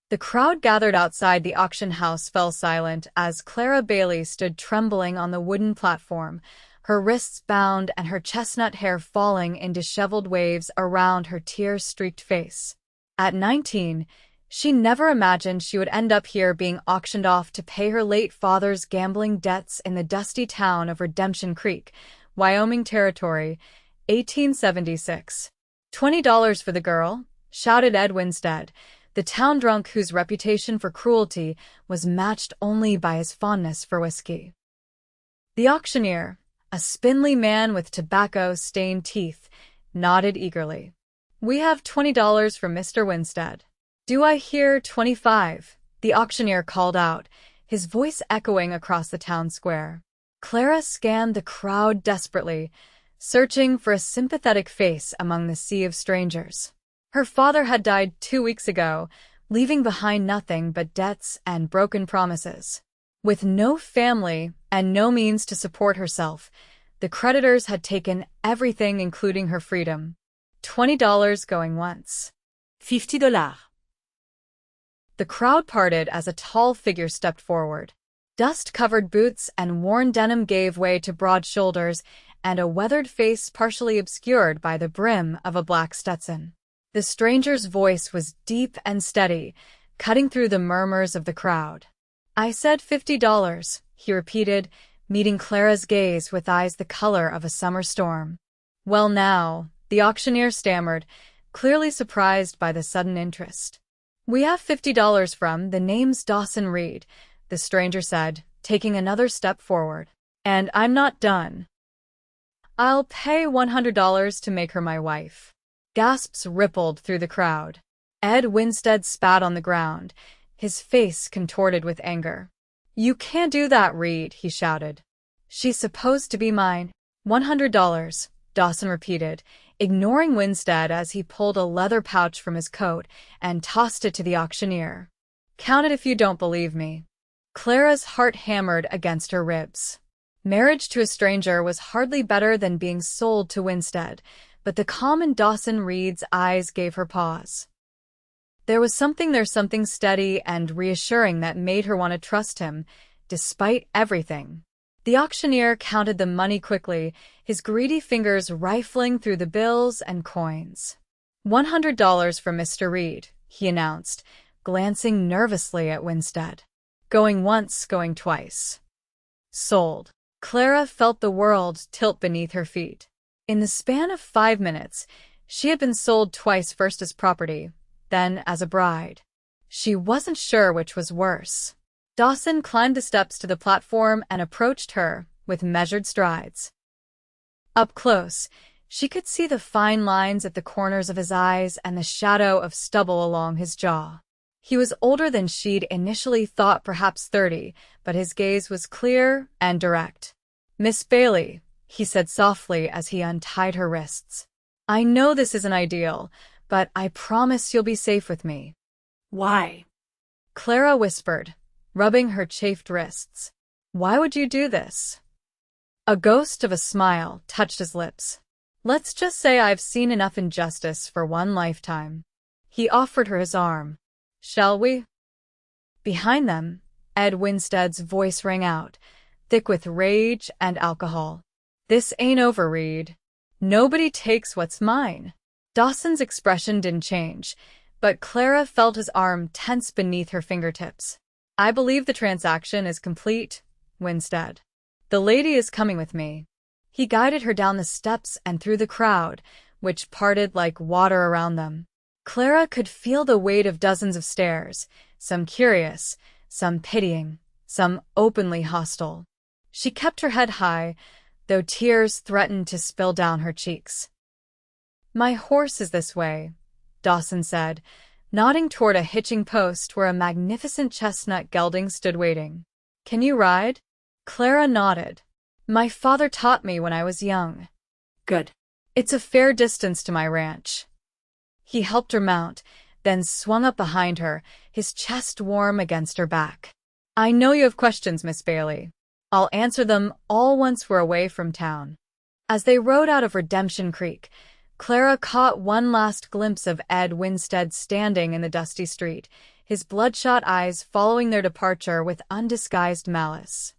The crowd gathered outside the auction house fell silent as Clara Bailey stood trembling on the wooden platform, her wrists bound and her chestnut hair falling in disheveled waves around her tear-streaked face. At 19, she never imagined she would end up here being auctioned off to pay her late father's gambling debts in the dusty town of Redemption Creek, Wyoming Territory, 1876. $20 for the girl, shouted Ed Winstead, the town drunk whose reputation for cruelty was matched only by his fondness for whiskey. The auctioneer, a spindly man with tobacco-stained teeth, nodded eagerly. "We have $20 for Mr. Winstead." "Do I hear 25? The auctioneer called out, his voice echoing across the town square. Clara scanned the crowd desperately, searching for a sympathetic face among the sea of strangers. Her father had died 2 weeks ago, leaving behind nothing but debts and broken promises. With no family and no means to support herself, the creditors had taken everything including her freedom. $20 going once. $50. The crowd parted as a tall figure stepped forward. Dust-covered boots and worn denim gave way to broad shoulders and a weathered face partially obscured by the brim of a black Stetson. The stranger's voice was deep and steady, cutting through the murmurs of the crowd. "I said $50, he repeated, meeting Clara's gaze with eyes the color of a summer storm. "Well now," the auctioneer stammered, clearly surprised by the sudden interest. "We have $50 from the name's Dawson Reed," the stranger said, taking another step forward. "And I'm not done. I'll pay $100 to make her my wife." Gasps rippled through the crowd. Ed Winstead spat on the ground, his face contorted with anger. "You can't do that, Reed," he shouted. "She's supposed to be mine." $100, Dawson repeated, ignoring Winstead as he pulled a leather pouch from his coat and tossed it to the auctioneer. "Count it if you don't believe me." Clara's heart hammered against her ribs. Marriage to a stranger was hardly better than being sold to Winstead, but the calm in Dawson Reed's eyes gave her pause. There's something steady and reassuring that made her want to trust him, despite everything. The auctioneer counted the money quickly, his greedy fingers rifling through the bills and coins. $100 for Mr. Reed, he announced, glancing nervously at Winstead. "Going once, going twice." Sold. Clara felt the world tilt beneath her feet. In the span of 5 minutes, she had been sold twice, first as property, then as a bride. She wasn't sure which was worse. Dawson climbed the steps to the platform and approached her with measured strides. Up close, she could see the fine lines at the corners of his eyes and the shadow of stubble along his jaw. He was older than she'd initially thought, perhaps 30, but his gaze was clear and direct. "Miss Bailey," he said softly as he untied her wrists. "I know this isn't ideal, but I promise you'll be safe with me." "Why?" Clara whispered, rubbing her chafed wrists. "Why would you do this?" A ghost of a smile touched his lips. "Let's just say I've seen enough injustice for one lifetime." He offered her his arm. "Shall we?" Behind them, Ed Winstead's voice rang out, thick with rage and alcohol. "This ain't over, Reed. Nobody takes what's mine." Dawson's expression didn't change, but Clara felt his arm tense beneath her fingertips. "I believe the transaction is complete, Winstead. The lady is coming with me." He guided her down the steps and through the crowd, which parted like water around them. Clara could feel the weight of dozens of stares, some curious, some pitying, some openly hostile. She kept her head high, though tears threatened to spill down her cheeks. "My horse is this way," Dawson said, nodding toward a hitching post where a magnificent chestnut gelding stood waiting. "Can you ride?" Clara nodded. "My father taught me when I was young." "Good. It's a fair distance to my ranch." He helped her mount, then swung up behind her, his chest warm against her back. "I know you have questions, Miss Bailey. I'll answer them all once we're away from town." As they rode out of Redemption Creek, Clara caught one last glimpse of Ed Winstead standing in the dusty street, his bloodshot eyes following their departure with undisguised malice.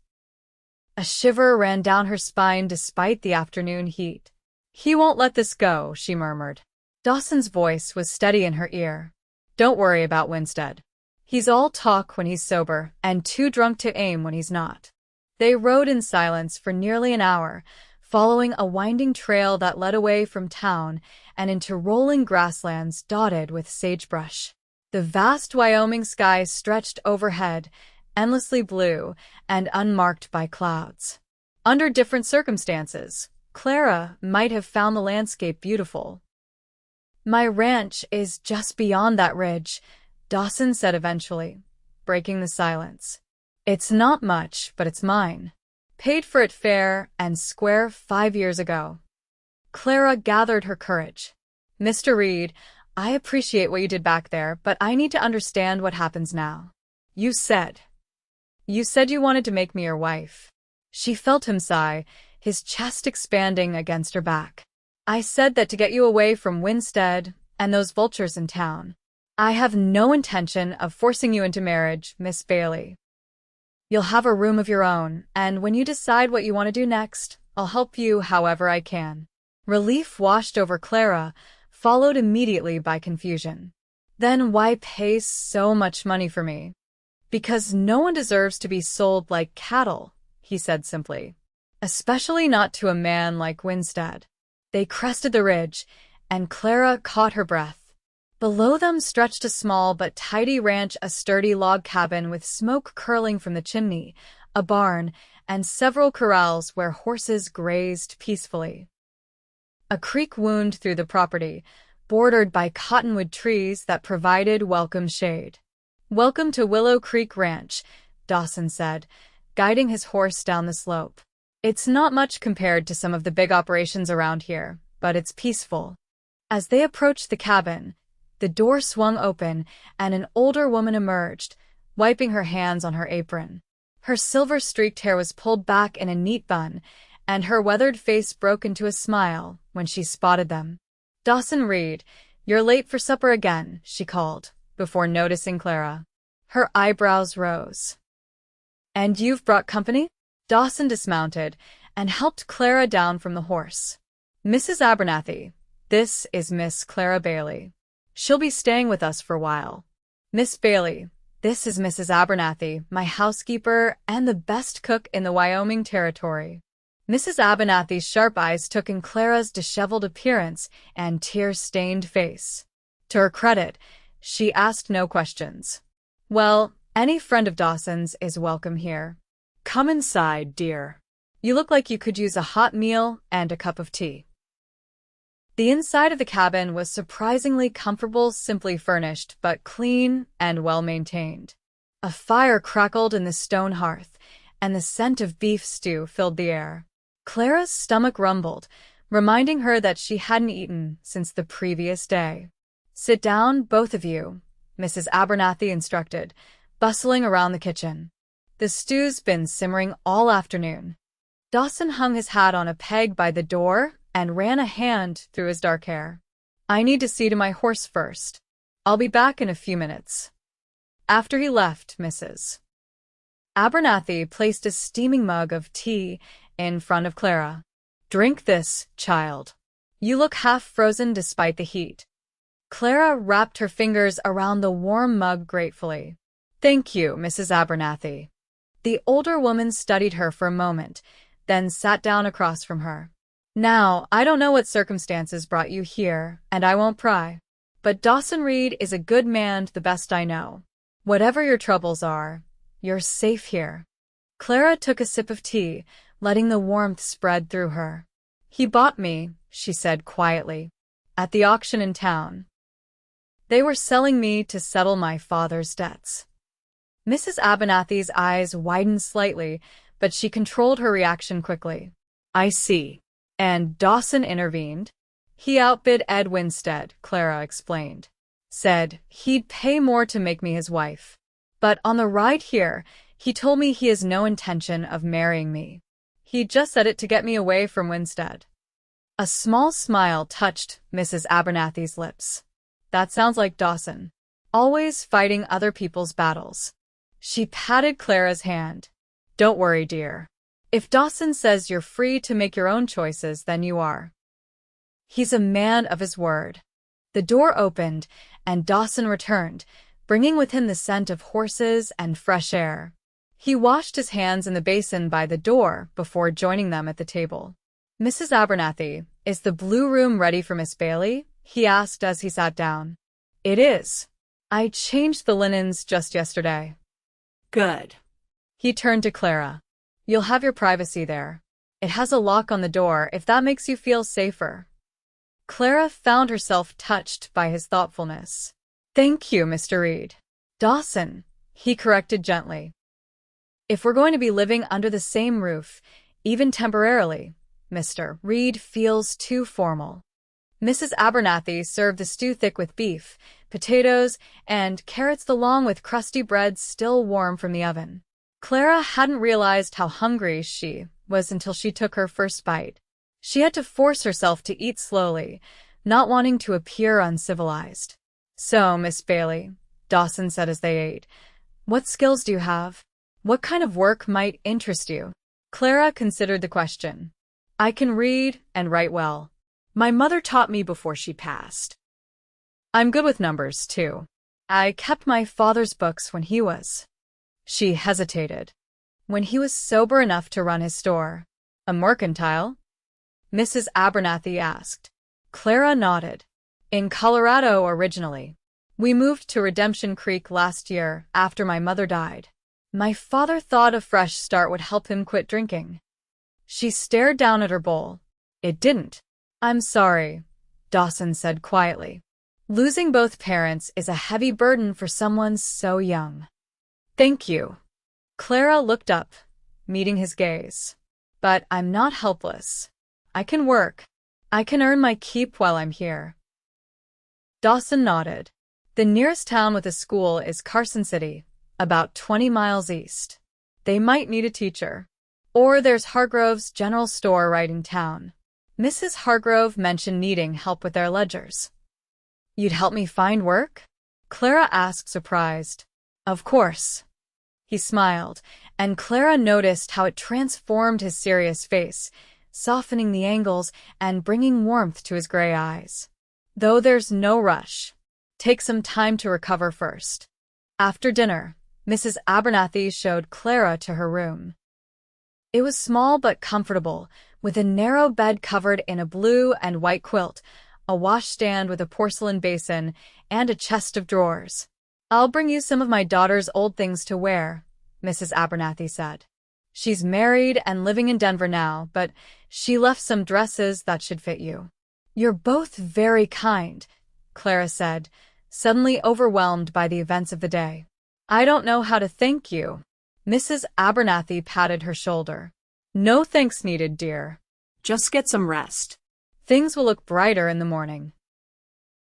A shiver ran down her spine despite the afternoon heat. "He won't let this go," she murmured. Dawson's voice was steady in her ear. "Don't worry about Winstead. He's all talk when he's sober and too drunk to aim when he's not." They rode in silence for nearly an hour, following a winding trail that led away from town and into rolling grasslands dotted with sagebrush. The vast Wyoming sky stretched overhead, endlessly blue and unmarked by clouds. Under different circumstances, Clara might have found the landscape beautiful. "My ranch is just beyond that ridge," Dawson said eventually, breaking the silence. "It's not much, but it's mine. Paid for it fair and square 5 years ago." Clara gathered her courage. "Mr. Reed, I appreciate what you did back there, but I need to understand what happens now. You said you wanted to make me your wife." She felt him sigh, his chest expanding against her back. "I said that to get you away from Winstead and those vultures in town. I have no intention of forcing you into marriage, Miss Bailey. You'll have a room of your own, and when you decide what you want to do next, I'll help you however I can." Relief washed over Clara, followed immediately by confusion. "Then why pay so much money for me?" "Because no one deserves to be sold like cattle," he said simply. "Especially not to a man like Winstead." They crested the ridge, and Clara caught her breath. Below them stretched a small but tidy ranch, a sturdy log cabin with smoke curling from the chimney, a barn, and several corrals where horses grazed peacefully. A creek wound through the property, bordered by cottonwood trees that provided welcome shade. "Welcome to Willow Creek Ranch," Dawson said, guiding his horse down the slope. "It's not much compared to some of the big operations around here, but it's peaceful." As they approached the cabin, the door swung open and an older woman emerged, wiping her hands on her apron. Her silver-streaked hair was pulled back in a neat bun, and her weathered face broke into a smile when she spotted them. "Dawson Reed, you're late for supper again," she called, before noticing Clara. Her eyebrows rose. "And you've brought company?" Dawson dismounted and helped Clara down from the horse. "Mrs. Abernathy, this is Miss Clara Bailey. She'll be staying with us for a while. Miss Bailey, this is Mrs. Abernathy, my housekeeper and the best cook in the Wyoming Territory." Mrs. Abernathy's sharp eyes took in Clara's disheveled appearance and tear-stained face. To her credit, she asked no questions. "Well, any friend of Dawson's is welcome here. Come inside, dear. You look like you could use a hot meal and a cup of tea." The inside of the cabin was surprisingly comfortable, simply furnished, but clean and well-maintained. A fire crackled in the stone hearth, and the scent of beef stew filled the air. Clara's stomach rumbled, reminding her that she hadn't eaten since the previous day. "Sit down, both of you," Mrs. Abernathy instructed, bustling around the kitchen. "The stew's been simmering all afternoon." Dawson hung his hat on a peg by the door and ran a hand through his dark hair. "I need to see to my horse first. I'll be back in a few minutes." After he left, Mrs. Abernathy placed a steaming mug of tea in front of Clara. "Drink this, child. You look half frozen despite the heat." Clara wrapped her fingers around the warm mug gratefully. "Thank you, Mrs. Abernathy." The older woman studied her for a moment, then sat down across from her. "Now, I don't know what circumstances brought you here, and I won't pry. But Dawson Reed is a good man to the best I know. Whatever your troubles are, you're safe here." Clara took a sip of tea, letting the warmth spread through her. "He bought me," she said quietly, "at the auction in town. They were selling me to settle my father's debts." Mrs. Abernathy's eyes widened slightly, but she controlled her reaction quickly. "I see. And Dawson intervened?" "He outbid Ed Winstead," Clara explained. "Said he'd pay more to make me his wife. But on the ride here, he told me he has no intention of marrying me. He just said it to get me away from Winstead." A small smile touched Mrs. Abernathy's lips. "That sounds like Dawson." always fighting other people's battles. She patted Clara's hand. Don't worry, dear. If Dawson says you're free to make your own choices, then you are. He's a man of his word. The door opened, and Dawson returned, bringing with him the scent of horses and fresh air. He washed his hands in the basin by the door before joining them at the table. Mrs. Abernathy, is the blue room ready for Miss Bailey? He asked as he sat down. It is. I changed the linens just yesterday. Good. He turned to Clara. You'll have your privacy there. It has a lock on the door if that makes you feel safer. Clara found herself touched by his thoughtfulness. Thank you, Mr. Reed. Dawson, he corrected gently. If we're going to be living under the same roof, even temporarily, Mr. Reed feels too formal. Mrs. Abernathy served the stew thick with beef, potatoes, and carrots along with crusty bread still warm from the oven. Clara hadn't realized how hungry she was until she took her first bite. She had to force herself to eat slowly, not wanting to appear uncivilized. So, Miss Bailey, Dawson said as they ate, what skills do you have? What kind of work might interest you? Clara considered the question. I can read and write well. My mother taught me before she passed. I'm good with numbers, too. I kept my father's books when he was. She hesitated. When he was sober enough to run his store. A mercantile? Mrs. Abernathy asked. Clara nodded. In Colorado originally. We moved to Redemption Creek last year after my mother died. My father thought a fresh start would help him quit drinking. She stared down at her bowl. It didn't. I'm sorry, Dawson said quietly. Losing both parents is a heavy burden for someone so young. Thank you. Clara looked up, meeting his gaze. But I'm not helpless. I can work. I can earn my keep while I'm here. Dawson nodded. The nearest town with a school is Carson City, about 20 miles east. They might need a teacher. Or there's Hargrove's general store right in town. Mrs. Hargrove mentioned needing help with their ledgers. You'd help me find work? Clara asked, surprised. Of course. He smiled, and Clara noticed how it transformed his serious face, softening the angles and bringing warmth to his gray eyes. Though there's no rush. Take some time to recover first. After dinner, Mrs. Abernathy showed Clara to her room. It was small but comfortable, with a narrow bed covered in a blue and white quilt, a washstand with a porcelain basin, and a chest of drawers. I'll bring you some of my daughter's old things to wear, Mrs. Abernathy said. She's married and living in Denver now, but she left some dresses that should fit you. You're both very kind, Clara said, suddenly overwhelmed by the events of the day. I don't know how to thank you. Mrs. Abernathy patted her shoulder. No thanks needed, dear. Just get some rest. Things will look brighter in the morning.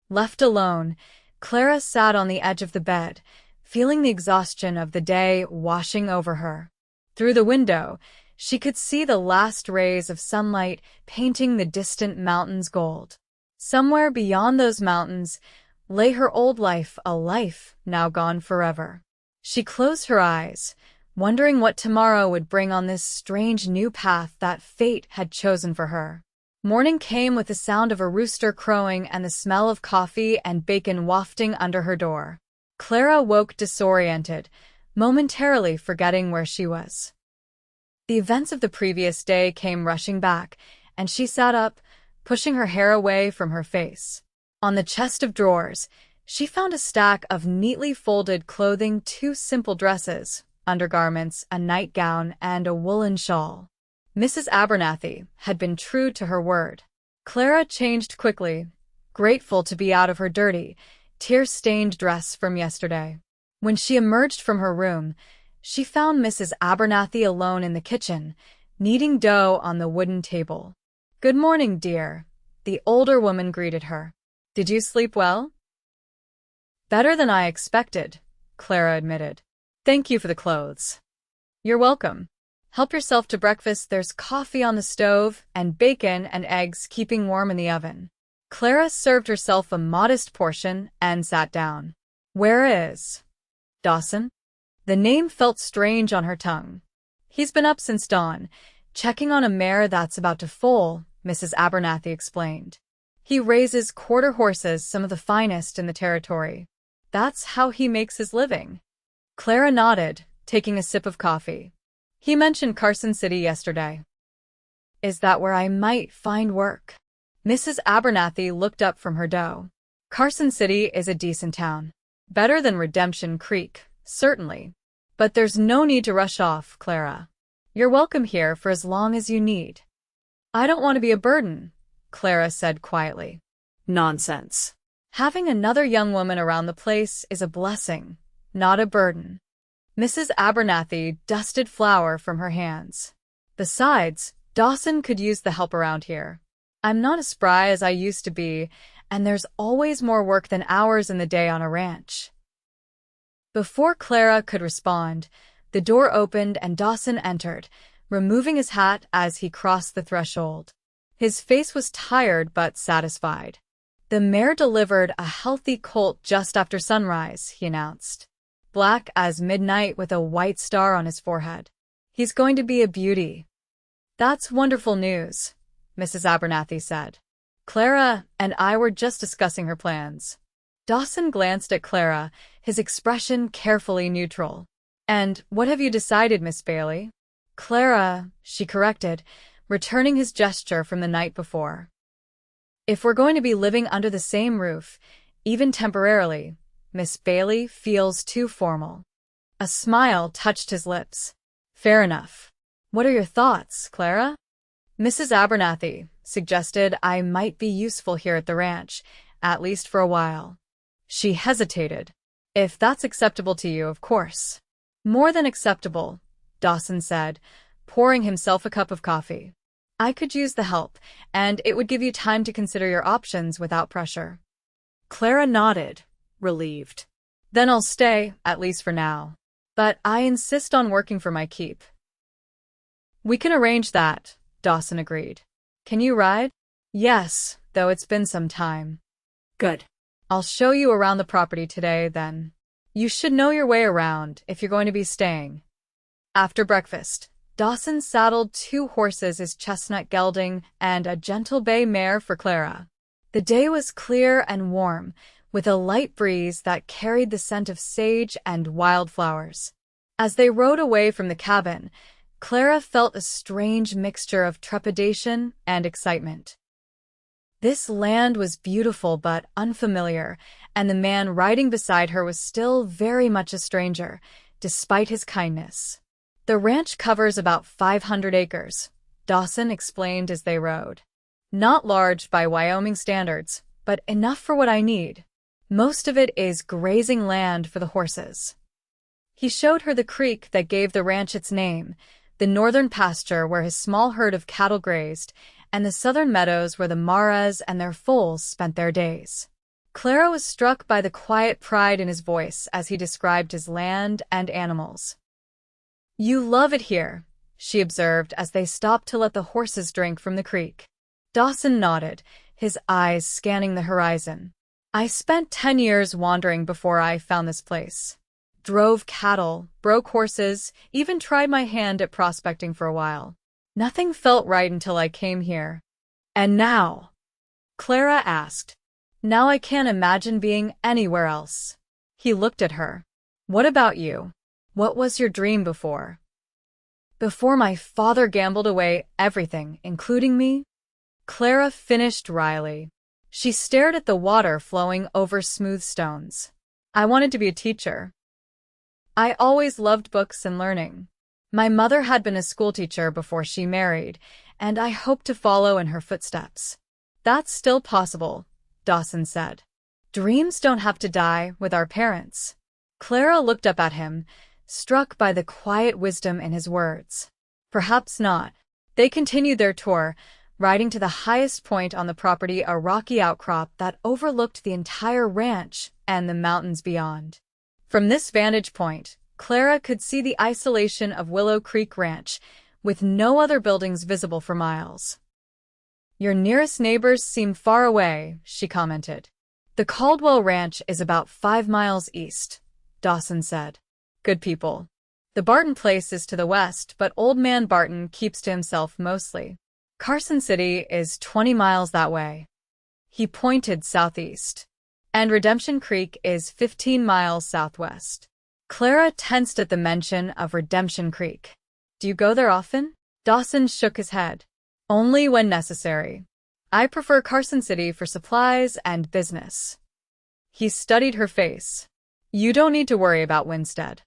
Left alone, Clara sat on the edge of the bed, feeling the exhaustion of the day washing over her. Through the window, she could see the last rays of sunlight painting the distant mountains gold. Somewhere beyond those mountains lay her old life, a life now gone forever. She closed her eyes, wondering what tomorrow would bring on this strange new path that fate had chosen for her. Morning came with the sound of a rooster crowing and the smell of coffee and bacon wafting under her door. Clara woke disoriented, momentarily forgetting where she was. The events of the previous day came rushing back, and she sat up, pushing her hair away from her face. On the chest of drawers, she found a stack of neatly folded clothing, 2 simple dresses, undergarments, a nightgown, and a woolen shawl. Mrs. Abernathy had been true to her word. Clara changed quickly, grateful to be out of her dirty, tear-stained dress from yesterday. When she emerged from her room, she found Mrs. Abernathy alone in the kitchen, kneading dough on the wooden table. Good morning, dear, the older woman greeted her. Did you sleep well? Better than I expected, Clara admitted. Thank you for the clothes. You're welcome. Help yourself to breakfast. There's coffee on the stove and bacon and eggs keeping warm in the oven. Clara served herself a modest portion and sat down. Where is Dawson? The name felt strange on her tongue. He's been up since dawn, checking on a mare that's about to foal, Mrs. Abernathy explained. He raises quarter horses, some of the finest in the territory. That's how he makes his living. Clara nodded, taking a sip of coffee. He mentioned Carson City yesterday. Is that where I might find work? Mrs. Abernathy looked up from her dough. Carson City is a decent town. Better than Redemption Creek, certainly. But there's no need to rush off, Clara. You're welcome here for as long as you need. I don't want to be a burden, Clara said quietly. Nonsense. Having another young woman around the place is a blessing, not a burden. Mrs. Abernathy dusted flour from her hands. Besides, Dawson could use the help around here. I'm not as spry as I used to be, and there's always more work than hours in the day on a ranch. Before Clara could respond, the door opened and Dawson entered, removing his hat as he crossed the threshold. His face was tired but satisfied. The mare delivered a healthy colt just after sunrise, he announced. Black as midnight with a white star on his forehead. He's going to be a beauty. That's wonderful news, Mrs. Abernathy said. Clara and I were just discussing her plans. Dawson glanced at Clara, his expression carefully neutral. And what have you decided, Miss Bailey? Clara, she corrected, returning his gesture from the night before. If we're going to be living under the same roof, even temporarily, Miss Bailey feels too formal. A smile touched his lips. Fair enough. What are your thoughts, Clara? Mrs. Abernathy suggested I might be useful here at the ranch, at least for a while. She hesitated. If that's acceptable to you, of course. More than acceptable, Dawson said, pouring himself a cup of coffee. I could use the help, and it would give you time to consider your options without pressure. Clara nodded, relieved. Then I'll stay, at least for now. But I insist on working for my keep. We can arrange that, Dawson agreed. Can you ride? Yes, though it's been some time. Good. I'll show you around the property today, then. You should know your way around if you're going to be staying. After breakfast, Dawson saddled 2 horses, his chestnut gelding and a gentle bay mare for Clara. The day was clear and warm, with a light breeze that carried the scent of sage and wildflowers. As they rode away from the cabin, Clara felt a strange mixture of trepidation and excitement. This land was beautiful but unfamiliar, and the man riding beside her was still very much a stranger, despite his kindness. The ranch covers about 500 acres, Dawson explained as they rode. Not large by Wyoming standards, but enough for what I need. Most of it is grazing land for the horses. He showed her the creek that gave the ranch its name, the northern pasture where his small herd of cattle grazed, and the southern meadows where the Maras and their foals spent their days. Clara was struck by the quiet pride in his voice as he described his land and animals. You love it here, she observed as they stopped to let the horses drink from the creek. Dawson nodded, his eyes scanning the horizon. I spent 10 years wandering before I found this place. Drove cattle, broke horses, even tried my hand at prospecting for a while. Nothing felt right until I came here. And now? Clara asked. Now I can't imagine being anywhere else. He looked at her. What about you? What was your dream before? Before my father gambled away everything, including me? Clara finished wryly. She stared at the water flowing over smooth stones. I wanted to be a teacher. I always loved books and learning. My mother had been a schoolteacher before she married, and I hoped to follow in her footsteps. That's still possible, Dawson said. Dreams don't have to die with our parents. Clara looked up at him, struck by the quiet wisdom in his words. Perhaps not. They continued their tour, riding to the highest point on the property, a rocky outcrop that overlooked the entire ranch and the mountains beyond. From this vantage point, Clara could see the isolation of Willow Creek Ranch, with no other buildings visible for miles. Your nearest neighbors seem far away, she commented. The Caldwell Ranch is about 5 miles east, Dawson said. Good people. The Barton place is to the west, but Old Man Barton keeps to himself mostly. Carson City is 20 miles that way. He pointed southeast. And Redemption Creek is 15 miles southwest. Clara tensed at the mention of Redemption Creek. Do you go there often? Dawson shook his head. Only when necessary. I prefer Carson City for supplies and business. He studied her face. You don't need to worry about Winstead.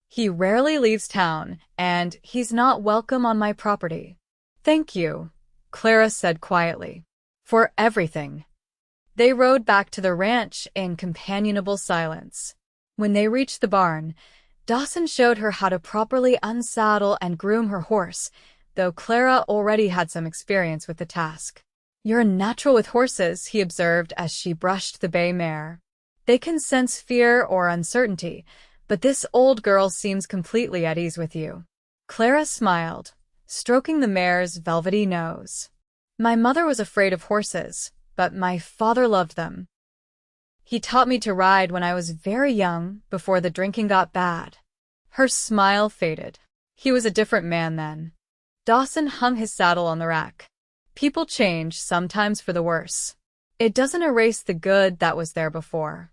He rarely leaves town, and he's not welcome on my property. Thank you, Clara said quietly. For everything. They rode back to the ranch in companionable silence. When they reached the barn, Dawson showed her how to properly unsaddle and groom her horse, though Clara already had some experience with the task. You're a natural with horses, he observed as she brushed the bay mare. They can sense fear or uncertainty, but this old girl seems completely at ease with you. Clara smiled, stroking the mare's velvety nose. My mother was afraid of horses, but my father loved them. He taught me to ride when I was very young, before the drinking got bad. Her smile faded. He was a different man then. Dawson hung his saddle on the rack. People change, sometimes for the worse. It doesn't erase the good that was there before.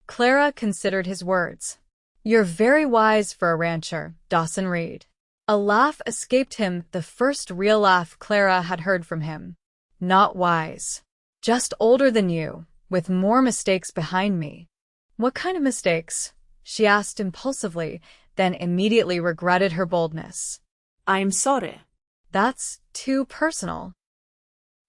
Clara considered his words. You're very wise for a rancher, Dawson Reed. A laugh escaped him, the first real laugh Clara had heard from him. Not wise. Just older than you, with more mistakes behind me. What kind of mistakes? She asked impulsively, then immediately regretted her boldness. I'm sorry. That's too personal.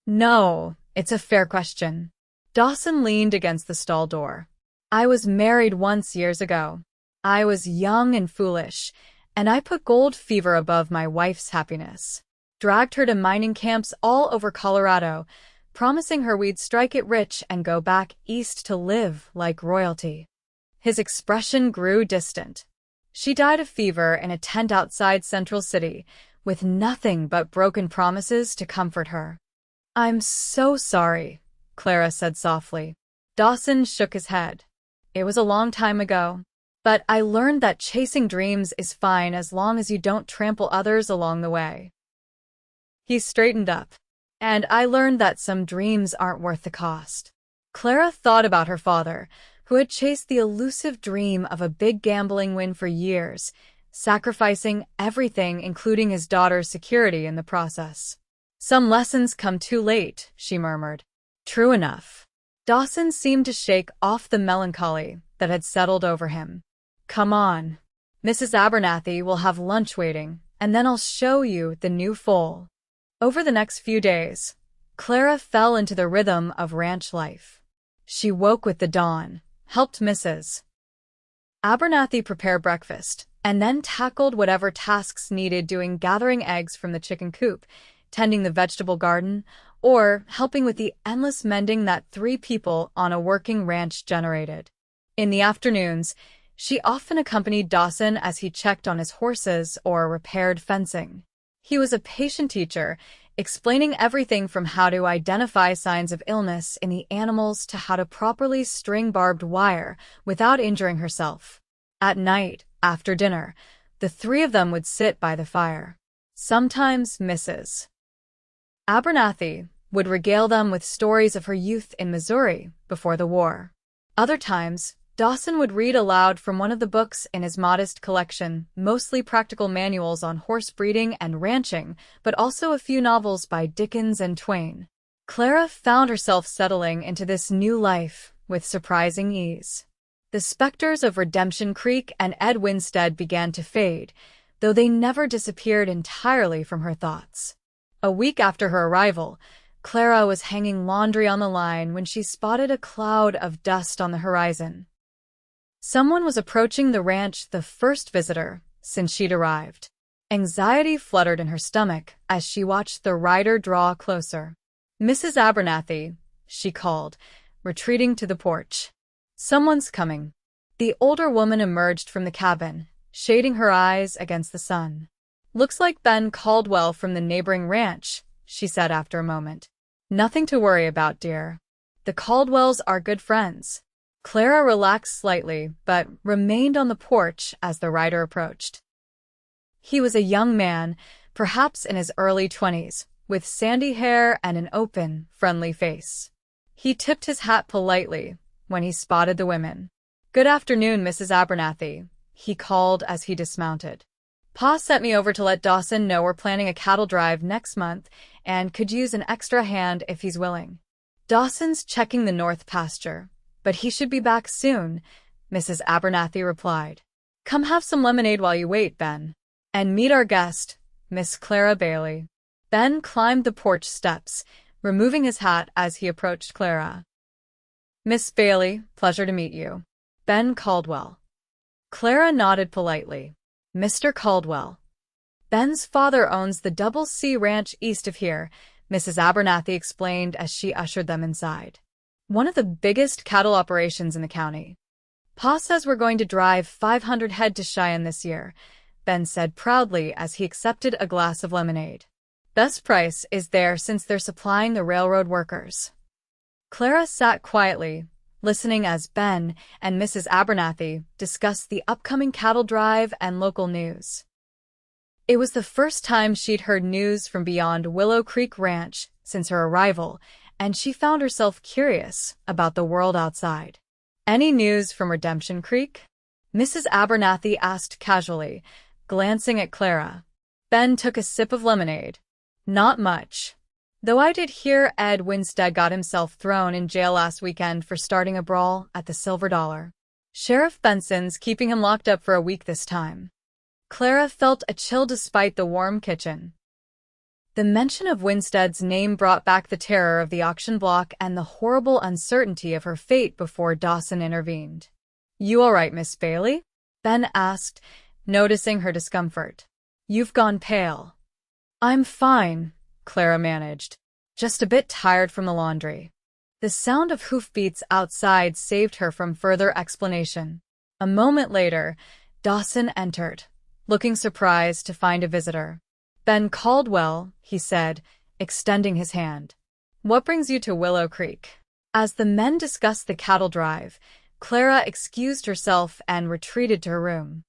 No, it's a fair question. Dawson leaned against the stall door. I was married once years ago. I was young and foolish, and I put gold fever above my wife's happiness. Dragged her to mining camps all over Colorado, promising her we'd strike it rich and go back east to live like royalty. His expression grew distant. She died of fever in a tent outside Central City, with nothing but broken promises to comfort her. I'm so sorry, Clara said softly. Dawson shook his head. It was a long time ago. But I learned that chasing dreams is fine as long as you don't trample others along the way. He straightened up. And I learned that some dreams aren't worth the cost. Clara thought about her father, who had chased the elusive dream of a big gambling win for years, sacrificing everything including his daughter's security in the process. Some lessons come too late, she murmured. True enough. Dawson seemed to shake off the melancholy that had settled over him. Come on. Mrs. Abernathy will have lunch waiting, and then I'll show you the new foal. Over the next few days, Clara fell into the rhythm of ranch life. She woke with the dawn, helped Mrs. Abernathy prepare breakfast, and then tackled whatever tasks needed doing gathering eggs from the chicken coop, tending the vegetable garden, or helping with the endless mending that 3 people on a working ranch generated. In the afternoons, she often accompanied Dawson as he checked on his horses or repaired fencing. He was a patient teacher, explaining everything from how to identify signs of illness in the animals to how to properly string barbed wire without injuring herself. At night, after dinner, the 3 of them would sit by the fire. Sometimes Mrs. Abernathy would regale them with stories of her youth in Missouri before the war. Other times, Dawson would read aloud from one of the books in his modest collection, mostly practical manuals on horse breeding and ranching, but also a few novels by Dickens and Twain. Clara found herself settling into this new life with surprising ease. The specters of Redemption Creek and Ed Winstead began to fade, though they never disappeared entirely from her thoughts. A week after her arrival, Clara was hanging laundry on the line when she spotted a cloud of dust on the horizon. Someone was approaching the ranch, the first visitor since she'd arrived. Anxiety fluttered in her stomach as she watched the rider draw closer. Mrs. Abernathy, she called, retreating to the porch. Someone's coming. The older woman emerged from the cabin, shading her eyes against the sun. Looks like Ben Caldwell from the neighboring ranch, she said after a moment. Nothing to worry about, dear. The Caldwells are good friends. Clara relaxed slightly, but remained on the porch as the rider approached. He was a young man, perhaps in his early 20s, with sandy hair and an open, friendly face. He tipped his hat politely when he spotted the women. "Good afternoon, Mrs. Abernathy," he called as he dismounted. "Pa sent me over to let Dawson know we're planning a cattle drive next month and could use an extra hand if he's willing. Dawson's checking the north pasture, but he should be back soon," Mrs. Abernathy replied. "Come have some lemonade while you wait, Ben. And meet our guest, Miss Clara Bailey." Ben climbed the porch steps, removing his hat as he approached Clara. "Miss Bailey, pleasure to meet you. Ben Caldwell." Clara nodded politely. "Mr. Caldwell. Ben's father owns the Double C Ranch east of here," Mrs. Abernathy explained as she ushered them inside. "One of the biggest cattle operations in the county. Pa says we're going to drive 500 head to Cheyenne this year," Ben said proudly as he accepted a glass of lemonade. "Best price is there since they're supplying the railroad workers." Clara sat quietly, listening as Ben and Mrs. Abernathy discussed the upcoming cattle drive and local news. It was the first time she'd heard news from beyond Willow Creek Ranch since her arrival, and she found herself curious about the world outside. "Any news from Redemption Creek?" Mrs. Abernathy asked casually, glancing at Clara. Ben took a sip of lemonade. "Not much. Though I did hear Ed Winstead got himself thrown in jail last weekend for starting a brawl at the Silver Dollar. Sheriff Benson's keeping him locked up for a week this time." Clara felt a chill despite the warm kitchen. The mention of Winstead's name brought back the terror of the auction block and the horrible uncertainty of her fate before Dawson intervened. "You all right, Miss Bailey?" Ben asked, noticing her discomfort. "You've gone pale." "I'm fine," Clara managed. "Just a bit tired from the laundry." The sound of hoofbeats outside saved her from further explanation. A moment later, Dawson entered, looking surprised to find a visitor. "Ben Caldwell," he said, extending his hand. "What brings you to Willow Creek?" As the men discussed the cattle drive, Clara excused herself and retreated to her room.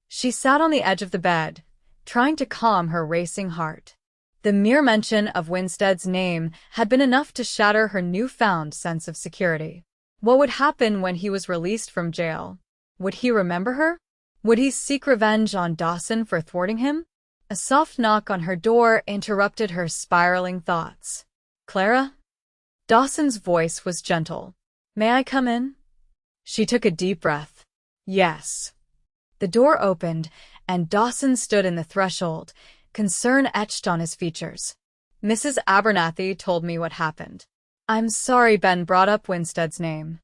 She sat on the edge of the bed, trying to calm her racing heart. The mere mention of Winstead's name had been enough to shatter her newfound sense of security. What would happen when he was released from jail? Would he remember her? Would he seek revenge on Dawson for thwarting him? A soft knock on her door interrupted her spiraling thoughts. "Clara?" Dawson's voice was gentle. "May I come in?" She took a deep breath. "Yes." The door opened, and Dawson stood in the threshold, concern etched on his features. "Mrs. Abernathy told me what happened. I'm sorry Ben brought up Winstead's name."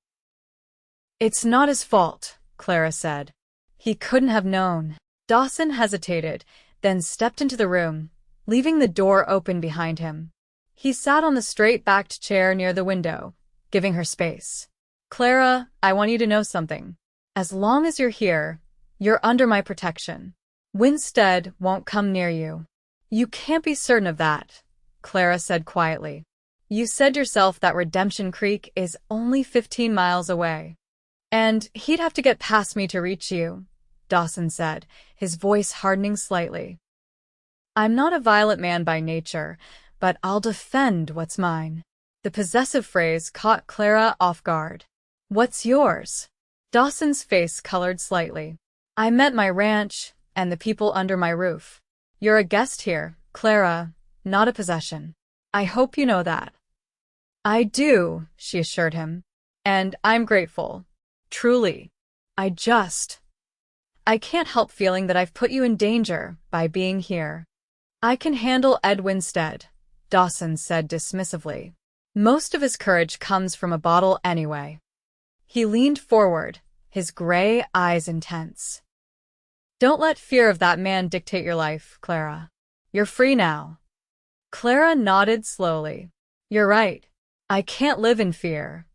"It's not his fault," Clara said. "He couldn't have known." Dawson hesitated, then stepped into the room, leaving the door open behind him. He sat on the straight-backed chair near the window, giving her space. "Clara, I want you to know something. As long as you're here, you're under my protection. Winstead won't come near you." "You can't be certain of that," Clara said quietly. "You said yourself that Redemption Creek is only 15 miles away. And he'd have to get past me to reach you," Dawson said, his voice hardening slightly. "I'm not a violent man by nature, but I'll defend what's mine." The possessive phrase caught Clara off guard. "What's yours?" Dawson's face colored slightly. "I meant my ranch and the people under my roof. You're a guest here, Clara, not a possession. I hope you know that." "I do," she assured him. "And I'm grateful. Truly. I can't help feeling that I've put you in danger by being here." "I can handle Ed Winstead," Dawson said dismissively. "Most of his courage comes from a bottle anyway." He leaned forward, his gray eyes intense. "Don't let fear of that man dictate your life, Clara. You're free now." Clara nodded slowly. "You're right. I can't live in fear."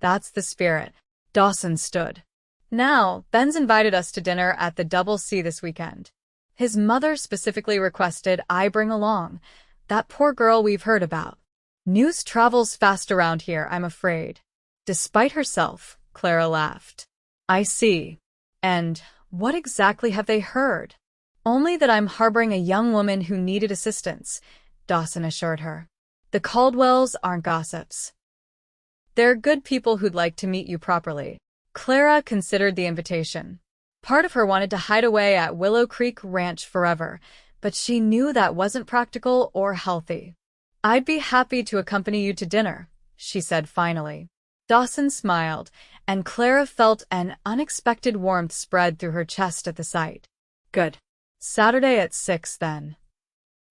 "That's the spirit." Dawson stood. "Now, Ben's invited us to dinner at the Double C this weekend. His mother specifically requested I bring along that poor girl we've heard about." News travels fast around here, I'm afraid. Despite herself, Clara laughed. I see. And what exactly have they heard? Only that I'm harboring a young woman who needed assistance, Dawson assured her. The Caldwells aren't gossips. They're good people who'd like to meet you properly. Clara considered the invitation. Part of her wanted to hide away at Willow Creek Ranch forever, but she knew that wasn't practical or healthy. I'd be happy to accompany you to dinner, she said finally. Dawson smiled, and Clara felt an unexpected warmth spread through her chest at the sight. Good. Saturday at 6, then.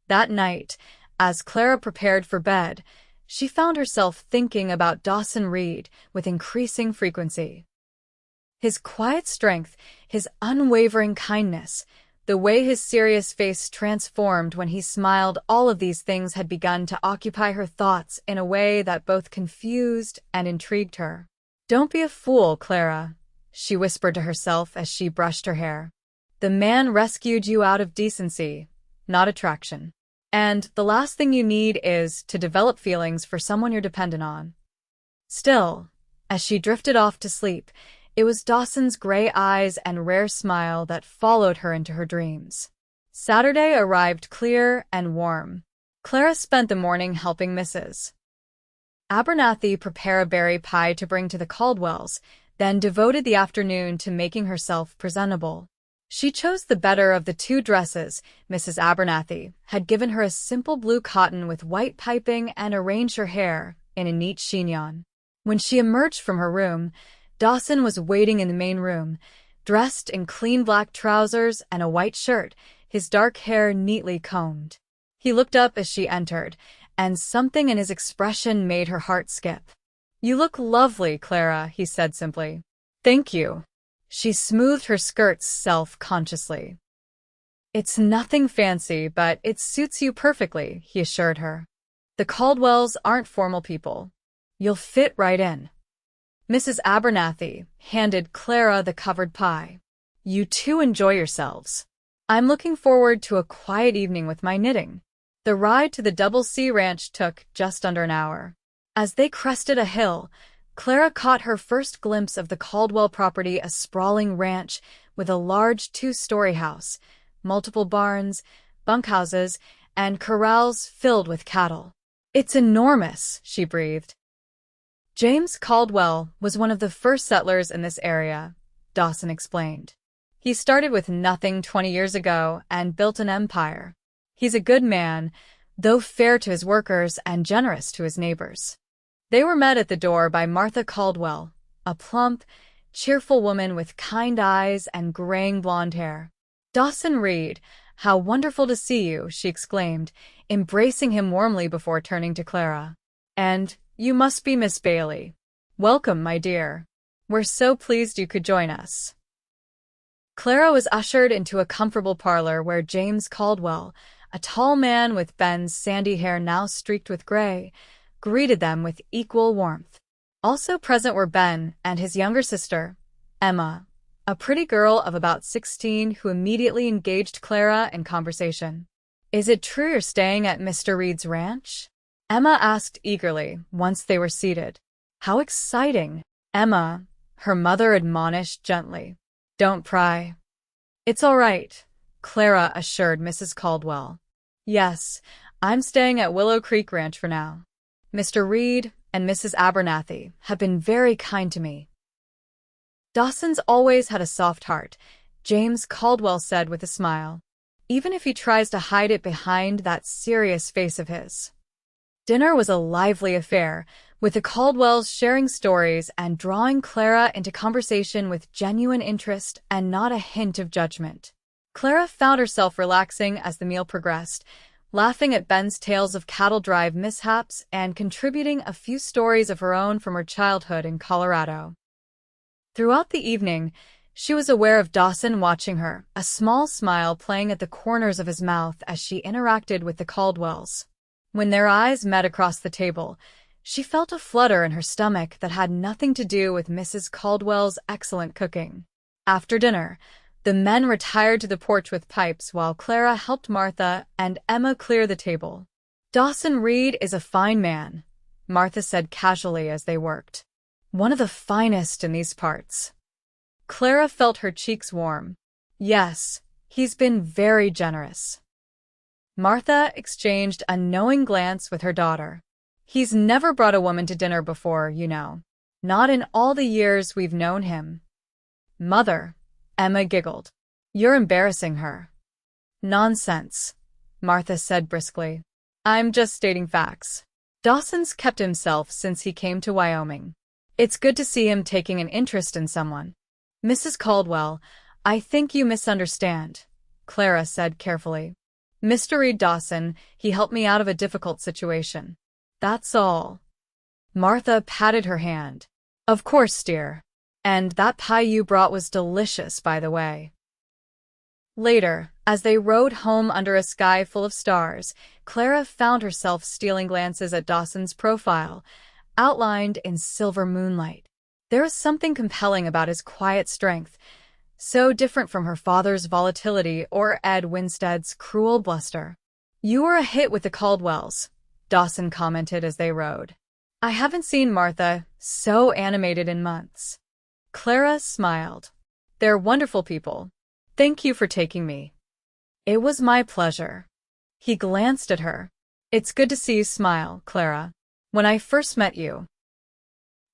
That night, as Clara prepared for bed, she found herself thinking about Dawson Reed with increasing frequency. His quiet strength, his unwavering kindness, the way his serious face transformed when he smiled, all of these things had begun to occupy her thoughts in a way that both confused and intrigued her. Don't be a fool, Clara, she whispered to herself as she brushed her hair. The man rescued you out of decency, not attraction. And the last thing you need is to develop feelings for someone you're dependent on. Still, as she drifted off to sleep, it was Dawson's gray eyes and rare smile that followed her into her dreams. Saturday arrived clear and warm. Clara spent the morning helping Mrs. Abernathy prepare a berry pie to bring to the Caldwells, then devoted the afternoon to making herself presentable. She chose the better of the two dresses. Mrs. Abernathy had given her a simple blue cotton with white piping and arranged her hair in a neat chignon. When she emerged from her room, Dawson was waiting in the main room, dressed in clean black trousers and a white shirt, his dark hair neatly combed. He looked up as she entered, and something in his expression made her heart skip. You look lovely, Clara, he said simply. Thank you. She smoothed her skirts self-consciously. It's nothing fancy, but it suits you perfectly, he assured her. The Caldwells aren't formal people. You'll fit right in. Mrs. Abernathy handed Clara the covered pie. You two enjoy yourselves. I'm looking forward to a quiet evening with my knitting. The ride to the Double C Ranch took just under an hour. As they crested a hill, Clara caught her first glimpse of the Caldwell property, a sprawling ranch with a large two-story house, multiple barns, bunkhouses, and corrals filled with cattle. It's enormous, she breathed. James Caldwell was one of the first settlers in this area, Dawson explained. He started with nothing 20 years ago and built an empire. He's a good man, though fair to his workers and generous to his neighbors. They were met at the door by Martha Caldwell, a plump, cheerful woman with kind eyes and graying blonde hair. Dawson Reed, how wonderful to see you, she exclaimed, embracing him warmly before turning to Clara. And you must be Miss Bailey. Welcome, my dear. We're so pleased you could join us. Clara was ushered into a comfortable parlor where James Caldwell, a tall man with Ben's sandy hair now streaked with gray, greeted them with equal warmth. Also present were Ben and his younger sister, Emma, a pretty girl of about 16 who immediately engaged Clara in conversation. Is it true you're staying at Mr. Reed's ranch? Emma asked eagerly once they were seated. How exciting! Emma, her mother admonished gently. Don't pry. It's all right, Clara assured Mrs. Caldwell. Yes, I'm staying at Willow Creek Ranch for now. Mr. Reed and Mrs. Abernathy have been very kind to me. Dawson's always had a soft heart, James Caldwell said with a smile, even if he tries to hide it behind that serious face of his. Dinner was a lively affair, with the Caldwells sharing stories and drawing Clara into conversation with genuine interest and not a hint of judgment. Clara found herself relaxing as the meal progressed, laughing at Ben's tales of cattle drive mishaps and contributing a few stories of her own from her childhood in Colorado. Throughout the evening, she was aware of Dawson watching her, a small smile playing at the corners of his mouth as she interacted with the Caldwells. When their eyes met across the table, she felt a flutter in her stomach that had nothing to do with Mrs. Caldwell's excellent cooking. After dinner, the men retired to the porch with pipes while Clara helped Martha and Emma clear the table. Dawson Reed is a fine man, Martha said casually as they worked. One of the finest in these parts. Clara felt her cheeks warm. Yes, he's been very generous. Martha exchanged a knowing glance with her daughter. He's never brought a woman to dinner before, you know. Not in all the years we've known him. Mother, Emma giggled. You're embarrassing her. Nonsense, Martha said briskly. I'm just stating facts. Dawson's kept himself since he came to Wyoming. It's good to see him taking an interest in someone. Mrs. Caldwell, I think you misunderstand, Clara said carefully. Mr. Reed Dawson, he helped me out of a difficult situation. That's all. Martha patted her hand. Of course, dear. And that pie you brought was delicious, by the way. Later, as they rode home under a sky full of stars, Clara found herself stealing glances at Dawson's profile, outlined in silver moonlight. There was something compelling about his quiet strength, so different from her father's volatility or Ed Winstead's cruel bluster. You were a hit with the Caldwells, Dawson commented as they rode. I haven't seen Martha so animated in months. Clara smiled. They're wonderful people. Thank you for taking me. It was my pleasure. He glanced at her. It's good to see you smile, Clara. When I first met you,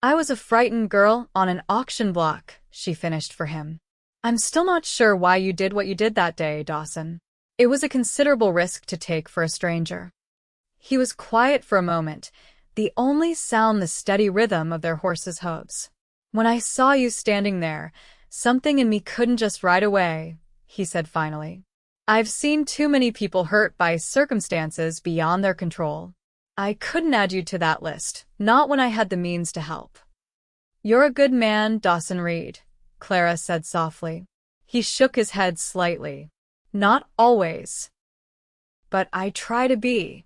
I was a frightened girl on an auction block, she finished for him. I'm still not sure why you did what you did that day, Dawson. It was a considerable risk to take for a stranger. He was quiet for a moment, the only sound the steady rhythm of their horses' hooves. When I saw you standing there, something in me couldn't just ride away, he said finally. I've seen too many people hurt by circumstances beyond their control. I couldn't add you to that list, not when I had the means to help. You're a good man, Dawson Reed, Clara said softly. He shook his head slightly. Not always. But I try to be.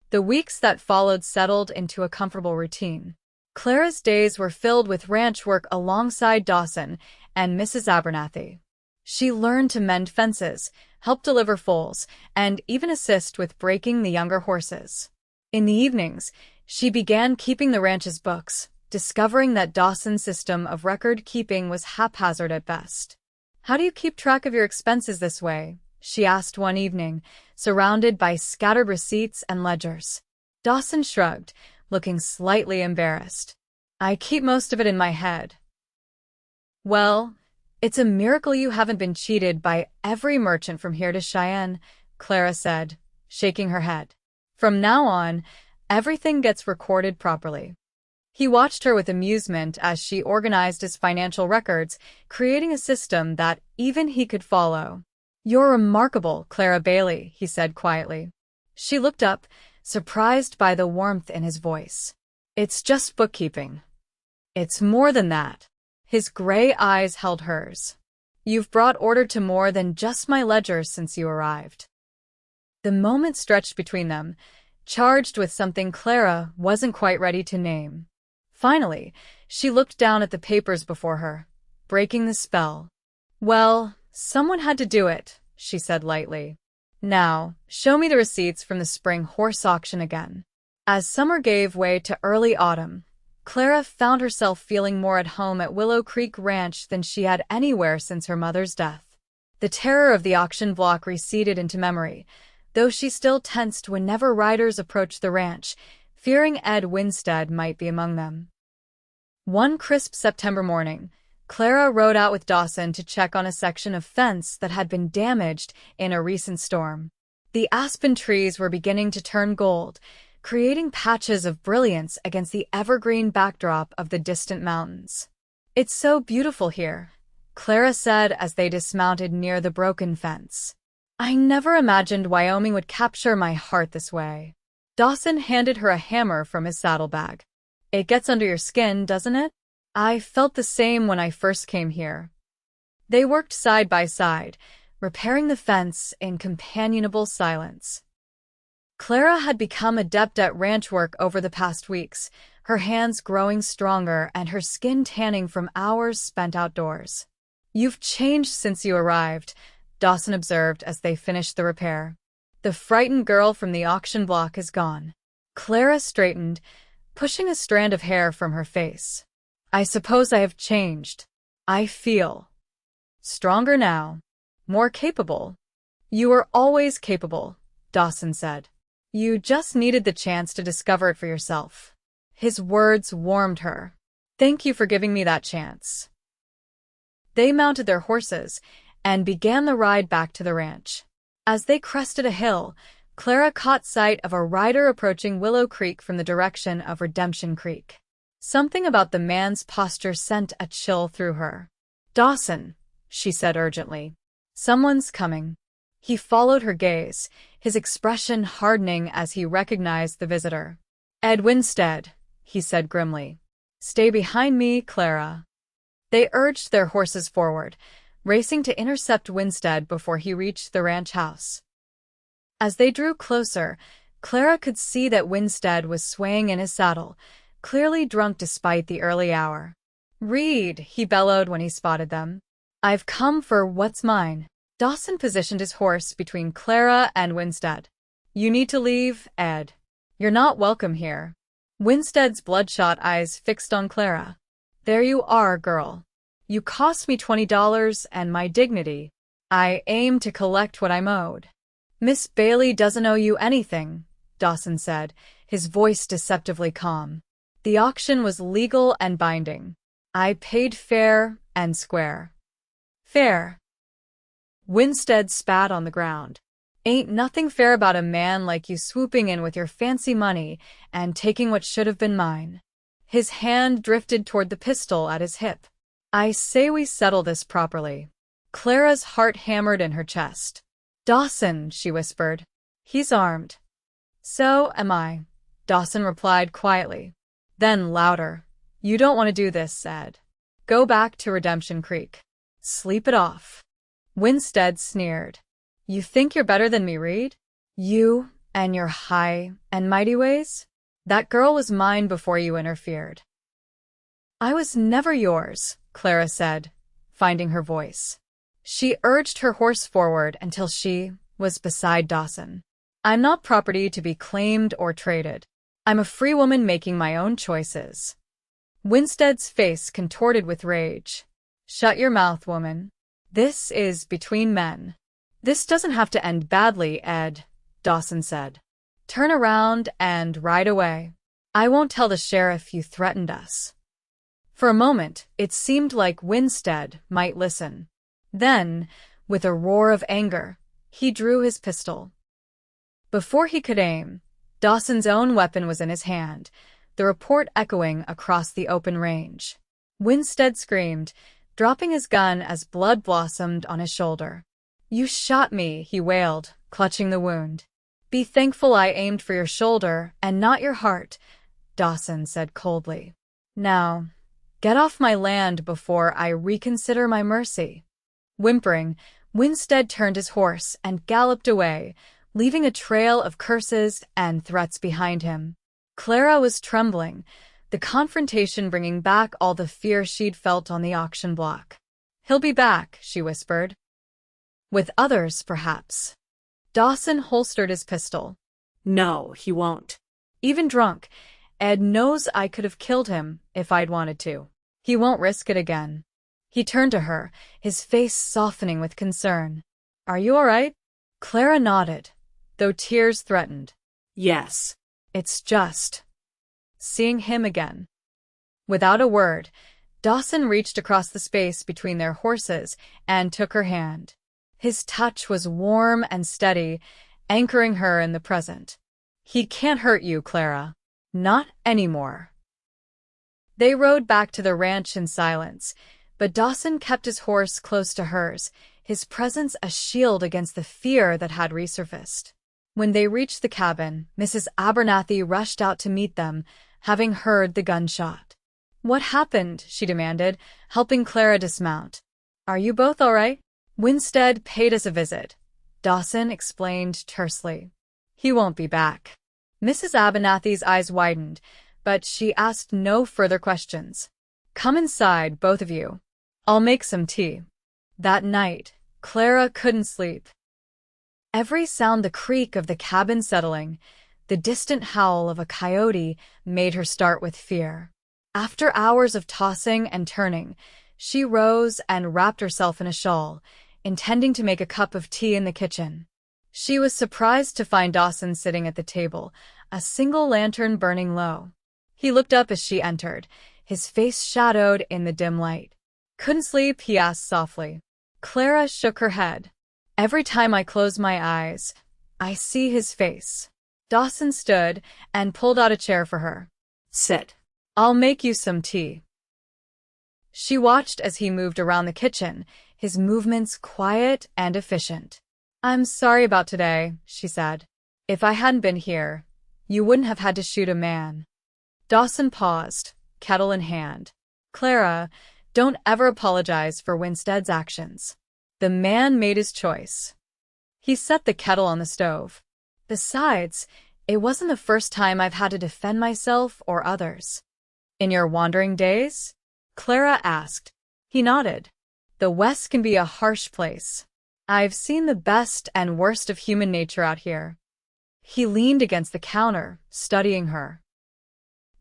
The weeks that followed settled into a comfortable routine. Clara's days were filled with ranch work alongside Dawson and Mrs. Abernathy. She learned to mend fences, help deliver foals, and even assist with breaking the younger horses. In the evenings, she began keeping the ranch's books, discovering that Dawson's system of record-keeping was haphazard at best. How do you keep track of your expenses this way? She asked one evening, surrounded by scattered receipts and ledgers. Dawson shrugged, looking slightly embarrassed. I keep most of it in my head. Well, it's a miracle you haven't been cheated by every merchant from here to Cheyenne, Clara said, shaking her head. From now on, everything gets recorded properly. He watched her with amusement as she organized his financial records, creating a system that even he could follow. You're remarkable, Clara Bailey, he said quietly. She looked up, surprised by the warmth in his voice. It's just bookkeeping. It's more than that. His gray eyes held hers. You've brought order to more than just my ledger since you arrived. The moment stretched between them, charged with something Clara wasn't quite ready to name. Finally, she looked down at the papers before her, breaking the spell. Well, someone had to do it, she said lightly. Now, show me the receipts from the spring horse auction again. As summer gave way to early autumn, Clara found herself feeling more at home at Willow Creek Ranch than she had anywhere since her mother's death. The terror of the auction block receded into memory, though she still tensed whenever riders approached the ranch, fearing Ed Winstead might be among them. One crisp September morning, Clara rode out with Dawson to check on a section of fence that had been damaged in a recent storm. The aspen trees were beginning to turn gold, creating patches of brilliance against the evergreen backdrop of the distant mountains. It's so beautiful here, Clara said as they dismounted near the broken fence. I never imagined Wyoming would capture my heart this way. Dawson handed her a hammer from his saddlebag. It gets under your skin, doesn't it? I felt the same when I first came here. They worked side by side, repairing the fence in companionable silence. Clara had become adept at ranch work over the past weeks, her hands growing stronger and her skin tanning from hours spent outdoors. You've changed since you arrived, Dawson observed as they finished the repair. The frightened girl from the auction block is gone. Clara straightened, pushing a strand of hair from her face. I suppose I have changed. I feel stronger now, more capable. You were always capable, Dawson said. You just needed the chance to discover it for yourself. His words warmed her. Thank you for giving me that chance. They mounted their horses and began the ride back to the ranch. As they crested a hill, Clara caught sight of a rider approaching Willow Creek from the direction of Redemption Creek. Something about the man's posture sent a chill through her. Dawson, she said urgently. Someone's coming. He followed her gaze, his expression hardening as he recognized the visitor. Ed Winstead, he said grimly. Stay behind me, Clara. They urged their horses forward, racing to intercept Winstead before he reached the ranch house. As they drew closer, Clara could see that Winstead was swaying in his saddle, clearly drunk despite the early hour. Reed, he bellowed when he spotted them. I've come for what's mine. Dawson positioned his horse between Clara and Winstead. You need to leave, Ed. You're not welcome here. Winstead's bloodshot eyes fixed on Clara. There you are, girl. You cost me $20 and my dignity. I aim to collect what I'm owed. Miss Bailey doesn't owe you anything, Dawson said, his voice deceptively calm. The auction was legal and binding. I paid fair and square. Fair. Winstead spat on the ground. Ain't nothing fair about a man like you swooping in with your fancy money and taking what should have been mine. His hand drifted toward the pistol at his hip. I say we settle this properly. Clara's heart hammered in her chest. Dawson, she whispered. He's armed. So am I, Dawson replied quietly. Then louder. You don't want to do this, Ed. Go back to Redemption Creek. Sleep it off. Winstead sneered. You think you're better than me, Reed? You and your high and mighty ways? That girl was mine before you interfered. I was never yours, Clara said, finding her voice. She urged her horse forward until she was beside Dawson. I'm not property to be claimed or traded. I'm a free woman making my own choices. Winstead's face contorted with rage. Shut your mouth, woman. This is between men. This doesn't have to end badly, Ed, Dawson said. Turn around and ride away. I won't tell the sheriff you threatened us. For a moment, it seemed like Winstead might listen. Then, with a roar of anger, he drew his pistol. Before he could aim, Dawson's own weapon was in his hand, the report echoing across the open range. Winstead screamed, dropping his gun as blood blossomed on his shoulder. You shot me, he wailed, clutching the wound. Be thankful I aimed for your shoulder and not your heart, Dawson said coldly. Now, get off my land before I reconsider my mercy. Whimpering, Winstead turned his horse and galloped away, leaving a trail of curses and threats behind him. Clara was trembling, the confrontation bringing back all the fear she'd felt on the auction block. He'll be back, she whispered. With others, perhaps. Dawson holstered his pistol. No, he won't. Even drunk, Ed knows I could have killed him if I'd wanted to. He won't risk it again. He turned to her, his face softening with concern. Are you all right? Clara nodded, though tears threatened. Yes. It's just seeing him again. Without a word, Dawson reached across the space between their horses and took her hand. His touch was warm and steady, anchoring her in the present. He can't hurt you, Clara. Not anymore. They rode back to the ranch in silence, but Dawson kept his horse close to hers, his presence a shield against the fear that had resurfaced. When they reached the cabin, Mrs. Abernathy rushed out to meet them, having heard the gunshot. What happened? She demanded, helping Clara dismount. Are you both all right? Winstead paid us a visit, Dawson explained tersely. He won't be back. Mrs. Abernathy's eyes widened, but she asked no further questions. Come inside, both of you. I'll make some tea. That night, Clara couldn't sleep. Every sound, the creak of the cabin settling, the distant howl of a coyote, made her start with fear. After hours of tossing and turning, she rose and wrapped herself in a shawl, intending to make a cup of tea in the kitchen. She was surprised to find Dawson sitting at the table, a single lantern burning low. He looked up as she entered, his face shadowed in the dim light. "Couldn't sleep?" he asked softly. Clara shook her head. "Every time I close my eyes, I see his face." Dawson stood and pulled out a chair for her. "Sit. "I'll make you some tea." She watched as he moved around the kitchen, his movements quiet and efficient. "I'm sorry about today," she said. "If I hadn't been here, you wouldn't have had to shoot a man." Dawson paused, kettle in hand. "Clara, don't ever apologize for Winstead's actions. The man made his choice." He set the kettle on the stove. "Besides, it wasn't the first time I've had to defend myself or others." "In your wandering days?" Clara asked. He nodded. "The West can be a harsh place. I've seen the best and worst of human nature out here." He leaned against the counter, studying her.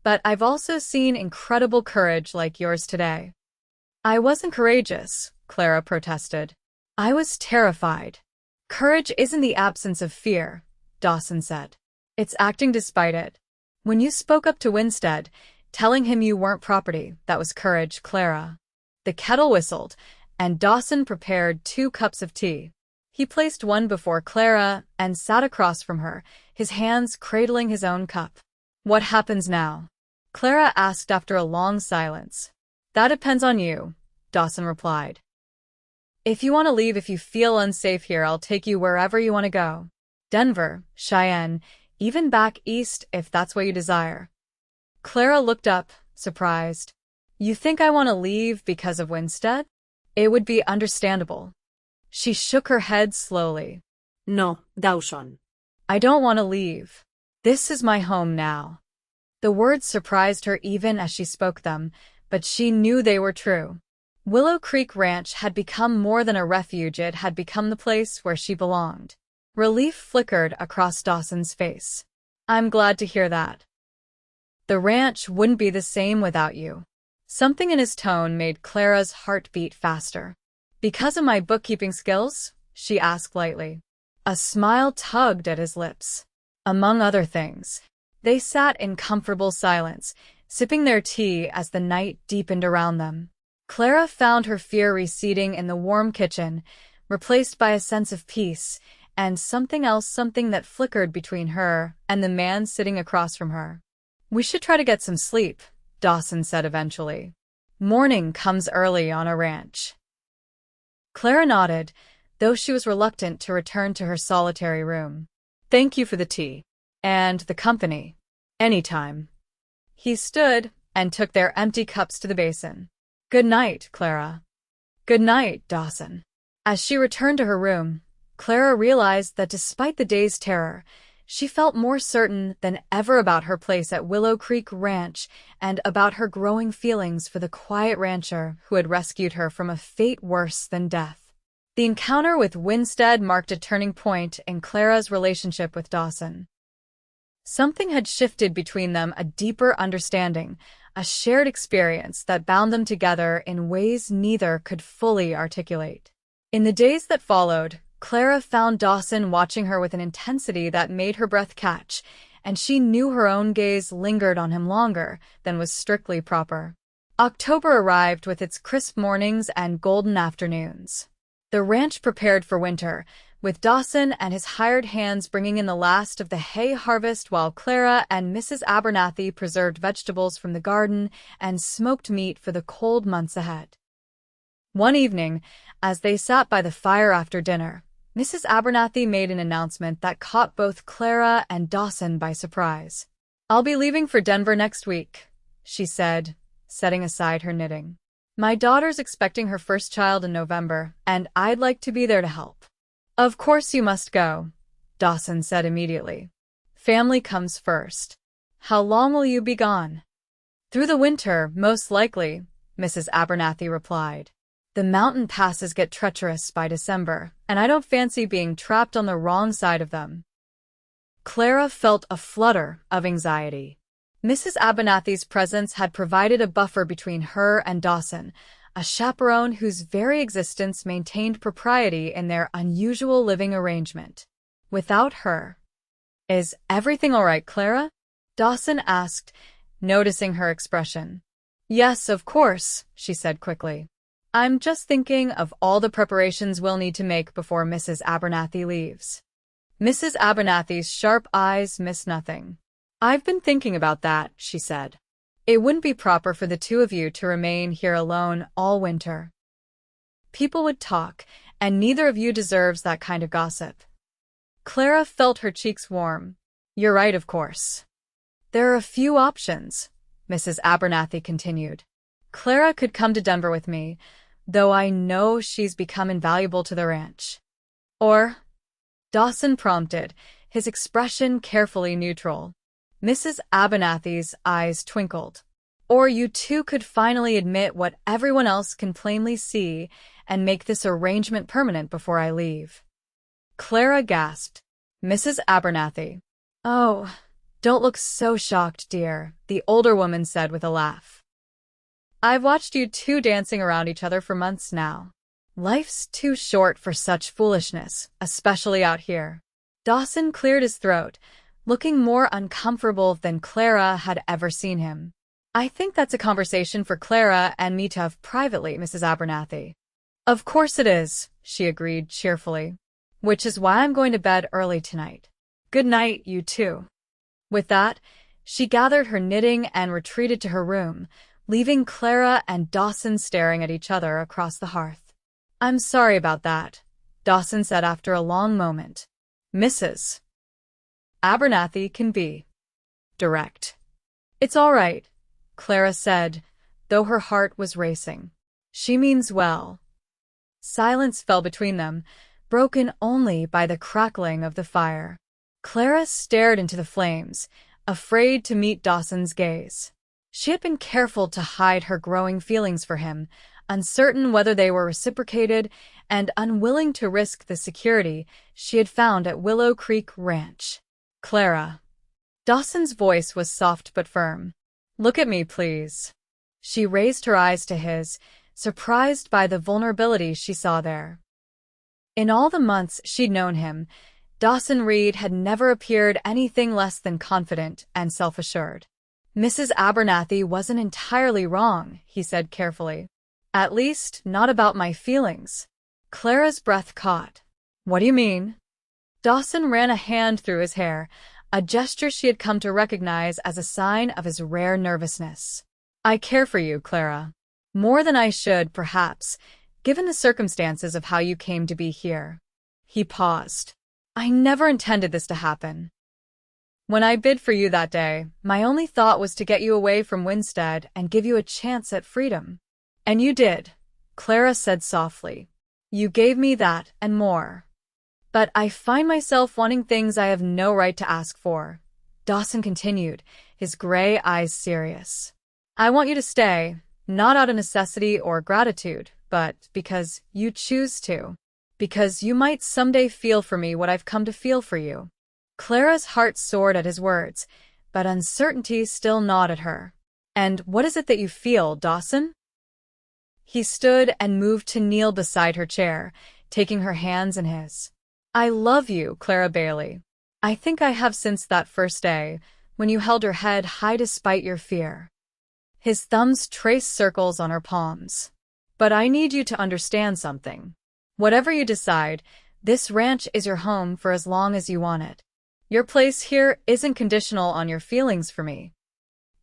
"But I've also seen incredible courage like yours today." "I wasn't courageous," Clara protested. "I was terrified." "Courage isn't the absence of fear," Dawson said. "It's acting despite it. When you spoke up to Winstead, telling him you weren't property, that was courage, Clara." The kettle whistled, and Dawson prepared 2 cups of tea. He placed one before Clara and sat across from her, his hands cradling his own cup. "What happens now?" Clara asked after a long silence. "That depends on you," Dawson replied. "If you want to leave, if you feel unsafe here, I'll take you wherever you want to go. Denver, Cheyenne, even back east if that's what you desire." Clara looked up, surprised. "You think I want to leave because of Winstead?" "It would be understandable." She shook her head slowly. "No, Dawson. "I don't want to leave. This is my home now." The words surprised her even as she spoke them, but she knew they were true. Willow Creek Ranch had become more than a refuge, it had become the place where she belonged. Relief flickered across Dawson's face. "I'm glad to hear that. The ranch wouldn't be the same without you." Something in his tone made Clara's heart beat faster. "Because of my bookkeeping skills?" she asked lightly. A smile tugged at his lips. "Among other things." They sat in comfortable silence, sipping their tea as the night deepened around them. Clara found her fear receding in the warm kitchen, replaced by a sense of peace, and something else, something that flickered between her and the man sitting across from her. "We should try to get some sleep," Dawson said eventually. "Morning comes early on a ranch." Clara nodded, though she was reluctant to return to her solitary room. "Thank you for the tea. And the company. Anytime." He stood and took their empty cups to the basin. "Good night, Clara." "Good night, Dawson." As she returned to her room, Clara realized that despite the day's terror, she felt more certain than ever about her place at Willow Creek Ranch and about her growing feelings for the quiet rancher who had rescued her from a fate worse than death. The encounter with Winstead marked a turning point in Clara's relationship with Dawson. Something had shifted between them, a deeper understanding, a shared experience that bound them together in ways neither could fully articulate. In the days that followed, Clara found Dawson watching her with an intensity that made her breath catch, and she knew her own gaze lingered on him longer than was strictly proper. October arrived with its crisp mornings and golden afternoons. The ranch prepared for winter, with Dawson and his hired hands bringing in the last of the hay harvest while Clara and Mrs. Abernathy preserved vegetables from the garden and smoked meat for the cold months ahead. One evening, as they sat by the fire after dinner, Mrs. Abernathy made an announcement that caught both Clara and Dawson by surprise. "I'll be leaving for Denver next week," she said, setting aside her knitting. "My daughter's expecting her first child in November, and I'd like to be there to help." "Of course you must go," Dawson said immediately. "Family comes first. How long will you be gone?" "Through the winter, most likely," Mrs. Abernathy replied. The mountain passes get treacherous by December, and I don't fancy being trapped on the wrong side of them. Clara felt a flutter of anxiety. Mrs. Abernathy's presence had provided a buffer between her and Dawson, a chaperone whose very existence maintained propriety in their unusual living arrangement. Without her. "Is everything all right, Clara?" Dawson asked, noticing her expression. "Yes, of course," she said quickly. "I'm just thinking of all the preparations we'll need to make before Mrs. Abernathy leaves." Mrs. Abernathy's sharp eyes missed nothing. "I've been thinking about that," she said. "It wouldn't be proper for the two of you to remain here alone all winter. People would talk, and neither of you deserves that kind of gossip." Clara felt her cheeks warm. "You're right, of course. There are a few options," Mrs. Abernathy continued. "Clara could come to Denver with me, though I know she's become invaluable to the ranch. Or," Dawson prompted, his expression carefully neutral. Mrs. Abernathy's eyes twinkled. "Or you two could finally admit what everyone else can plainly see and make this arrangement permanent before I leave." Clara gasped. Mrs. Abernathy. "Oh, don't look so shocked, dear," the older woman said with a laugh. "I've watched you two dancing around each other for months now. Life's too short for such foolishness, especially out here." Dawson cleared his throat, looking more uncomfortable than Clara had ever seen him. "I think that's a conversation for Clara and me to have privately, Mrs. Abernathy." "Of course it is," she agreed cheerfully. "Which is why I'm going to bed early tonight. Good night, you two." With that, she gathered her knitting and retreated to her room, leaving Clara and Dawson staring at each other across the hearth. "I'm sorry about that," Dawson said after a long moment. "Mrs. Abernathy can be direct." "It's all right," Clara said, though her heart was racing. "She means well." Silence fell between them, broken only by the crackling of the fire. Clara stared into the flames, afraid to meet Dawson's gaze. She had been careful to hide her growing feelings for him, uncertain whether they were reciprocated and unwilling to risk the security she had found at Willow Creek Ranch. "Clara." Dawson's voice was soft but firm. "Look at me, please." She raised her eyes to his, surprised by the vulnerability she saw there. In all the months she'd known him, Dawson Reed had never appeared anything less than confident and self-assured. "Mrs. Abernathy wasn't entirely wrong," he said carefully. "At least, not about my feelings." Clara's breath caught. "What do you mean?" Dawson ran a hand through his hair, a gesture she had come to recognize as a sign of his rare nervousness. "I care for you, Clara. More than I should, perhaps, given the circumstances of how you came to be here." He paused. "I never intended this to happen. When I bid for you that day, my only thought was to get you away from Winstead and give you a chance at freedom. And you did," Clara said softly. "You gave me that and more. But I find myself wanting things I have no right to ask for," Dawson continued, his gray eyes serious. "I want you to stay, not out of necessity or gratitude, but because you choose to. Because you might someday feel for me what I've come to feel for you." Clara's heart soared at his words, but uncertainty still gnawed at her. "And what is it that you feel, Dawson?" He stood and moved to kneel beside her chair, taking her hands in his. "I love you, Clara Bailey. I think I have since that first day, when you held your head high despite your fear." His thumbs traced circles on her palms. "But I need you to understand something. Whatever you decide, this ranch is your home for as long as you want it. Your place here isn't conditional on your feelings for me."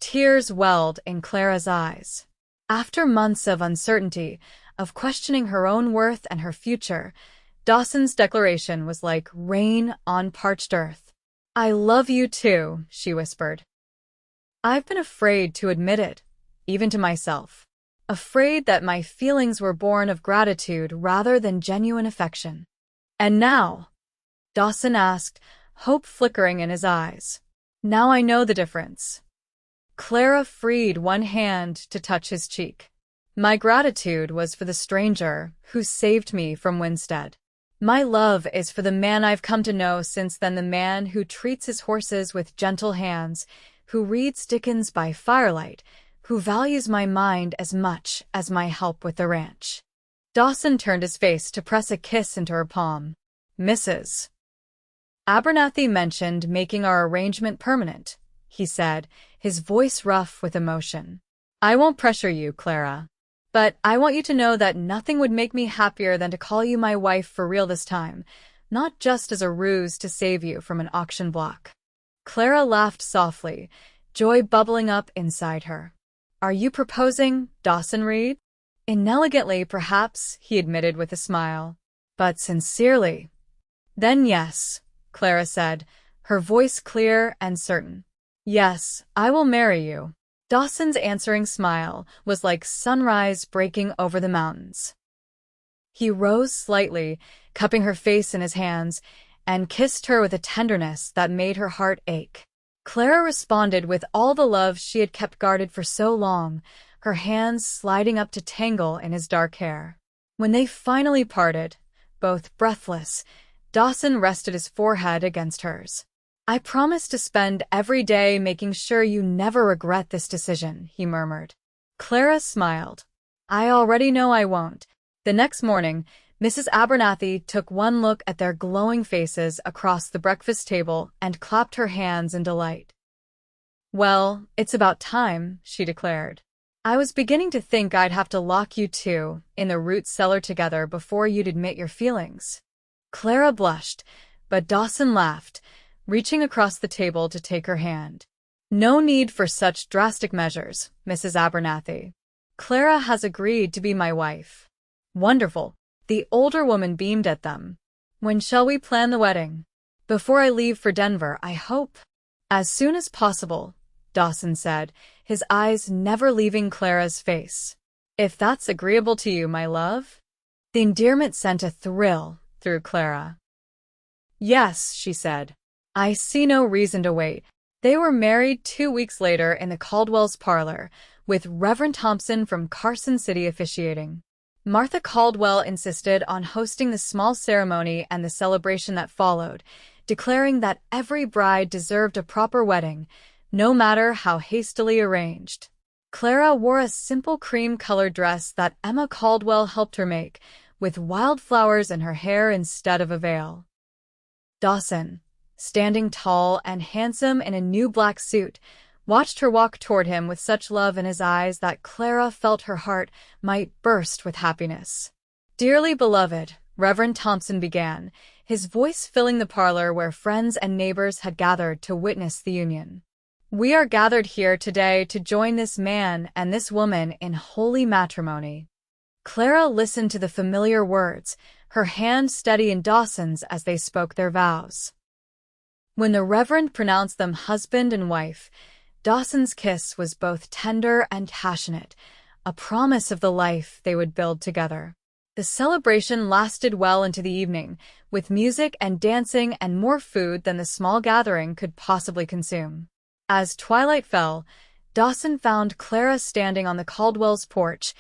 Tears welled in Clara's eyes. After months of uncertainty, of questioning her own worth and her future, Dawson's declaration was like rain on parched earth. "I love you too," she whispered. "I've been afraid to admit it, even to myself. Afraid that my feelings were born of gratitude rather than genuine affection." "And now?" Dawson asked, hope flickering in his eyes. "Now I know the difference." Clara freed one hand to touch his cheek. My gratitude was for the stranger who saved me from Winstead. My love is for the man I've come to know since then, the man who treats his horses with gentle hands, who reads Dickens by firelight, who values my mind as much as my help with the ranch. Dawson turned his face to press a kiss into her palm. Mrs. Abernathy mentioned making our arrangement permanent, he said, his voice rough with emotion. I won't pressure you, Clara. But I want you to know that nothing would make me happier than to call you my wife for real this time, not just as a ruse to save you from an auction block. Clara laughed softly, joy bubbling up inside her. Are you proposing, Dawson Reed? Inelegantly, perhaps, he admitted with a smile. But sincerely. Then yes, Clara said, her voice clear and certain. Yes, I will marry you. Dawson's answering smile was like sunrise breaking over the mountains. He rose slightly, cupping her face in his hands, and kissed her with a tenderness that made her heart ache. Clara responded with all the love she had kept guarded for so long, her hands sliding up to tangle in his dark hair. When they finally parted, both breathless, Dawson rested his forehead against hers. I promise to spend every day making sure you never regret this decision, he murmured. Clara smiled. I already know I won't. The next morning, Mrs. Abernathy took one look at their glowing faces across the breakfast table and clapped her hands in delight. Well, it's about time, she declared. I was beginning to think I'd have to lock you two in the root cellar together before you'd admit your feelings. Clara blushed, but Dawson laughed, reaching across the table to take her hand. No need for such drastic measures, Mrs. Abernathy. Clara has agreed to be my wife. Wonderful. The older woman beamed at them. When shall we plan the wedding? Before I leave for Denver, I hope. As soon as possible, Dawson said, his eyes never leaving Clara's face. If that's agreeable to you, my love? The endearment sent a thrill through Clara. Yes, she said. I see no reason to wait. They were married 2 weeks later in the Caldwell's parlor, with Reverend Thompson from Carson City officiating. Martha Caldwell insisted on hosting the small ceremony and the celebration that followed, declaring that every bride deserved a proper wedding, no matter how hastily arranged. Clara wore a simple cream-colored dress that Emma Caldwell helped her make, with wildflowers in her hair instead of a veil. Dawson, standing tall and handsome in a new black suit, watched her walk toward him with such love in his eyes that Clara felt her heart might burst with happiness. Dearly beloved, Reverend Thompson began, his voice filling the parlor where friends and neighbors had gathered to witness the union. We are gathered here today to join this man and this woman in holy matrimony. Clara listened to the familiar words, her hand steady in Dawson's as they spoke their vows. When the Reverend pronounced them husband and wife, Dawson's kiss was both tender and passionate, a promise of the life they would build together. The celebration lasted well into the evening, with music and dancing and more food than the small gathering could possibly consume. As twilight fell, Dawson found Clara standing on the Caldwell's porch,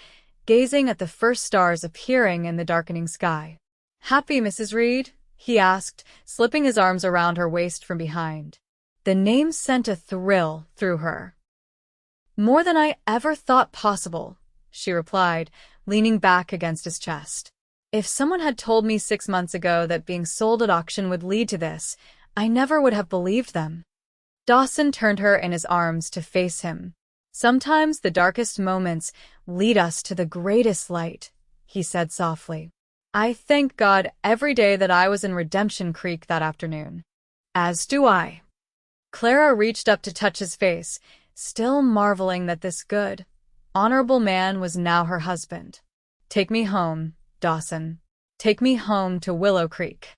gazing at the first stars appearing in the darkening sky. Happy, Mrs. Reed? He asked, slipping his arms around her waist from behind. The name sent a thrill through her. More than I ever thought possible, she replied, leaning back against his chest. If someone had told me 6 months ago that being sold at auction would lead to this, I never would have believed them. Dawson turned her in his arms to face him. Sometimes the darkest moments lead us to the greatest light, he said softly. I thank God every day that I was in Redemption Creek that afternoon. As do I. Clara reached up to touch his face, still marveling that this good, honorable man was now her husband. Take me home, Dawson. Take me home to Willow Creek.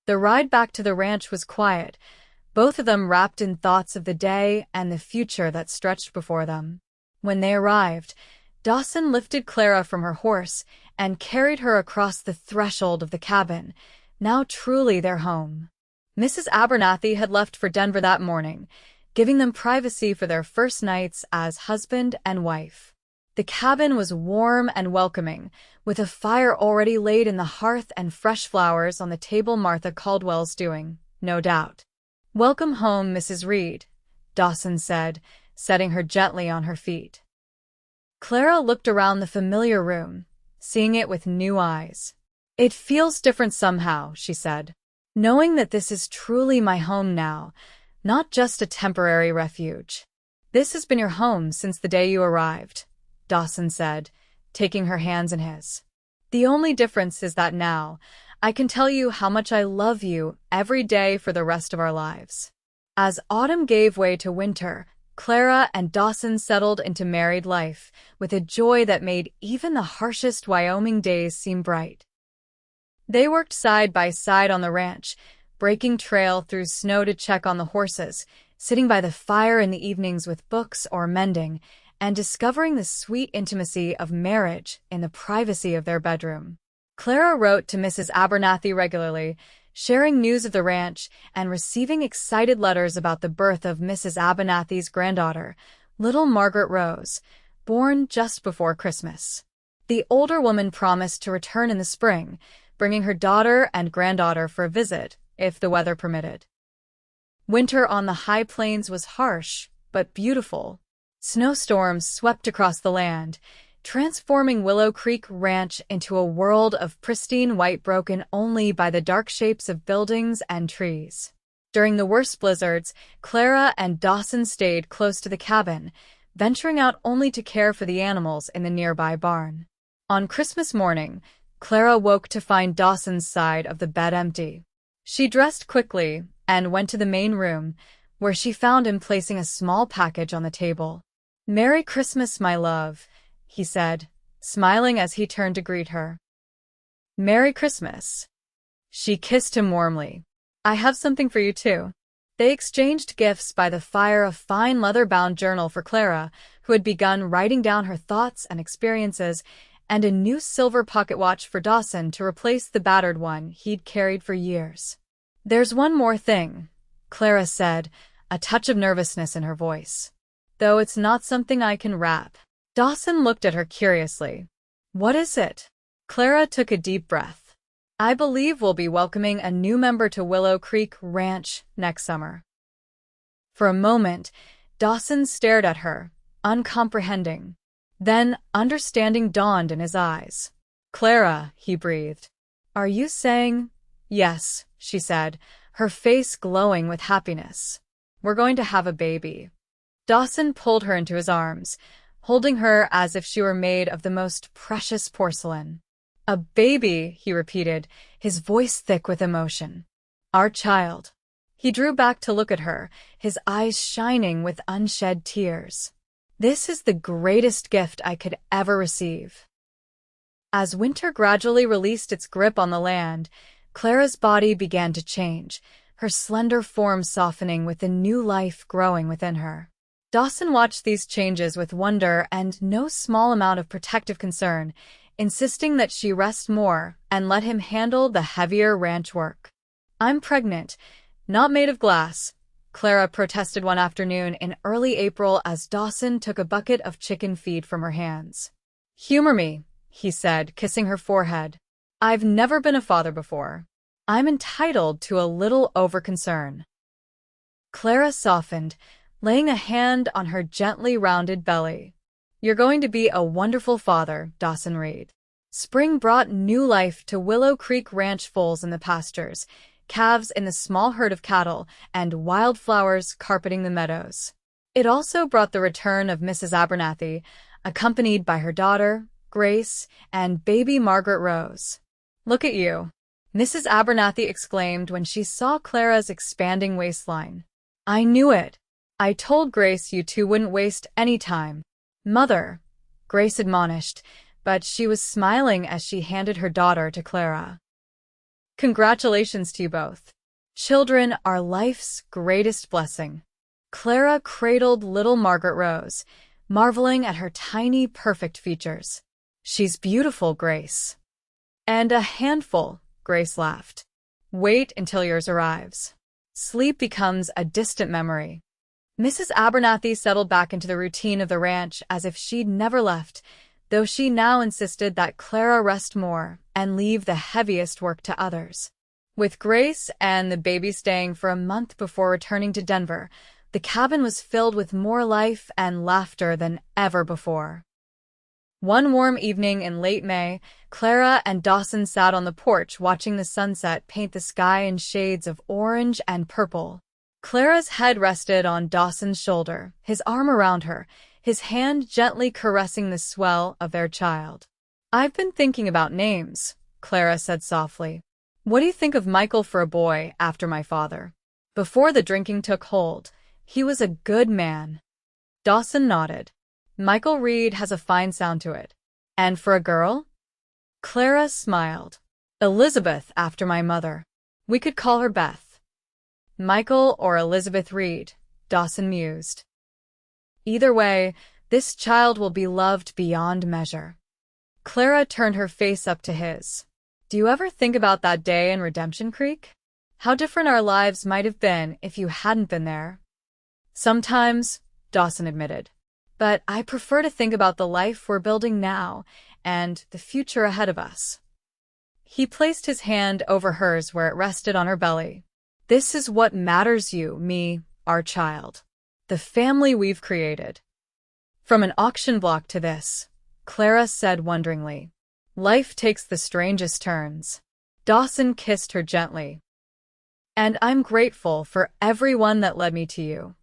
The ride back to the ranch was quiet, both of them wrapped in thoughts of the day and the future that stretched before them. When they arrived, Dawson lifted Clara from her horse and carried her across the threshold of the cabin, now truly their home. Mrs. Abernathy had left for Denver that morning, giving them privacy for their first nights as husband and wife. The cabin was warm and welcoming, with a fire already laid in the hearth and fresh flowers on the table. Martha Caldwell's doing, no doubt. "Welcome home, Mrs. Reed," Dawson said, setting her gently on her feet. Clara looked around the familiar room, seeing it with new eyes. "It feels different somehow," she said, "knowing that this is truly my home now, not just a temporary refuge." "This has been your home since the day you arrived," Dawson said, taking her hands in his. "The only difference is that now, I can tell you how much I love you every day for the rest of our lives." As autumn gave way to winter, Clara and Dawson settled into married life, with a joy that made even the harshest Wyoming days seem bright. They worked side by side on the ranch, breaking trail through snow to check on the horses, sitting by the fire in the evenings with books or mending, and discovering the sweet intimacy of marriage in the privacy of their bedroom. Clara wrote to Mrs. Abernathy regularly, sharing news of the ranch and receiving excited letters about the birth of Mrs. Abernathy's granddaughter, little Margaret Rose, born just before Christmas. The older woman promised to return in the spring, bringing her daughter and granddaughter for a visit, if the weather permitted. Winter on the high plains was harsh, but beautiful. Snowstorms swept across the land, transforming Willow Creek Ranch into a world of pristine white broken only by the dark shapes of buildings and trees. During the worst blizzards, Clara and Dawson stayed close to the cabin, venturing out only to care for the animals in the nearby barn. On Christmas morning, Clara woke to find Dawson's side of the bed empty. She dressed quickly and went to the main room, where she found him placing a small package on the table. "Merry Christmas, my love," he said, smiling as he turned to greet her. "Merry Christmas." She kissed him warmly. "I have something for you, too." They exchanged gifts by the fire, a fine leather-bound journal for Clara, who had begun writing down her thoughts and experiences, and a new silver pocket watch for Dawson to replace the battered one he'd carried for years. "There's one more thing," Clara said, a touch of nervousness in her voice. "Though it's not something I can wrap." Dawson looked at her curiously. "What is it?" Clara took a deep breath. "I believe we'll be welcoming a new member to Willow Creek Ranch next summer." For a moment, Dawson stared at her, uncomprehending. Then understanding dawned in his eyes. "Clara," he breathed. "Are you saying—" "Yes," she said, her face glowing with happiness. "We're going to have a baby." Dawson pulled her into his arms, holding her as if she were made of the most precious porcelain. "A baby," he repeated, his voice thick with emotion. "Our child." He drew back to look at her, his eyes shining with unshed tears. "This is the greatest gift I could ever receive." As winter gradually released its grip on the land, Clara's body began to change, her slender form softening with the new life growing within her. Dawson watched these changes with wonder and no small amount of protective concern, insisting that she rest more and let him handle the heavier ranch work. "I'm pregnant, not made of glass," Clara protested one afternoon in early April as Dawson took a bucket of chicken feed from her hands. "Humor me," he said, kissing her forehead. "I've never been a father before. I'm entitled to a little over-concern." Clara softened, laying a hand on her gently rounded belly. "You're going to be a wonderful father, Dawson Reed." Spring brought new life to Willow Creek Ranch, foals in the pastures, calves in the small herd of cattle, and wildflowers carpeting the meadows. It also brought the return of Mrs. Abernathy, accompanied by her daughter, Grace, and baby Margaret Rose. "Look at you," Mrs. Abernathy exclaimed when she saw Clara's expanding waistline. "I knew it. I told Grace you two wouldn't waste any time." "Mother," Grace admonished, but she was smiling as she handed her daughter to Clara. "Congratulations to you both. Children are life's greatest blessing." Clara cradled little Margaret Rose, marveling at her tiny, perfect features. "She's beautiful, Grace." "And a handful," Grace laughed. "Wait until yours arrives. Sleep becomes a distant memory." Mrs. Abernathy settled back into the routine of the ranch as if she'd never left, though she now insisted that Clara rest more and leave the heaviest work to others. With Grace and the baby staying for a month before returning to Denver, the cabin was filled with more life and laughter than ever before. One warm evening in late May, Clara and Dawson sat on the porch watching the sunset paint the sky in shades of orange and purple. Clara's head rested on Dawson's shoulder, his arm around her, his hand gently caressing the swell of their child. "I've been thinking about names," Clara said softly. "What do you think of Michael for a boy after my father? Before the drinking took hold, he was a good man." Dawson nodded. "Michael Reed has a fine sound to it. And for a girl?" Clara smiled. "Elizabeth after my mother. We could call her Beth." "Michael or Elizabeth Reed," Dawson mused. "Either way, this child will be loved beyond measure." Clara turned her face up to his. "Do you ever think about that day in Redemption Creek? How different our lives might have been if you hadn't been there." "Sometimes," Dawson admitted. "But I prefer to think about the life we're building now and the future ahead of us." He placed his hand over hers where it rested on her belly. "This is what matters, you, me, our child. The family we've created." "From an auction block to this," Clara said wonderingly. "Life takes the strangest turns." Dawson kissed her gently. "And I'm grateful for everyone that led me to you."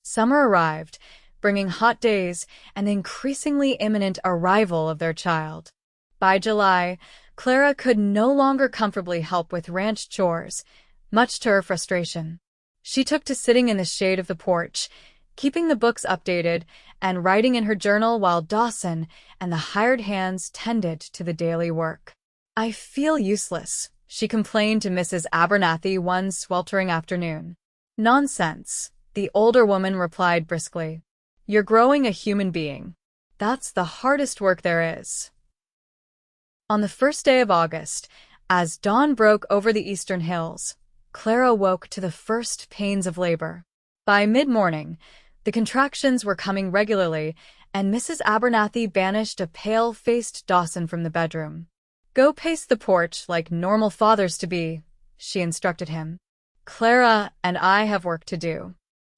Summer arrived, bringing hot days and the increasingly imminent arrival of their child. By July, Clara could no longer comfortably help with ranch chores, much to her frustration. She took to sitting in the shade of the porch, keeping the books updated and writing in her journal while Dawson and the hired hands tended to the daily work. "I feel useless," she complained to Mrs. Abernathy one sweltering afternoon. "Nonsense," the older woman replied briskly. "You're growing a human being. That's the hardest work there is." On the first day of August, as dawn broke over the eastern hills, Clara woke to the first pains of labor. By mid-morning, the contractions were coming regularly, and Mrs. Abernathy banished a pale-faced Dawson from the bedroom. "Go pace the porch like normal fathers to be," she instructed him. "Clara and I have work to do."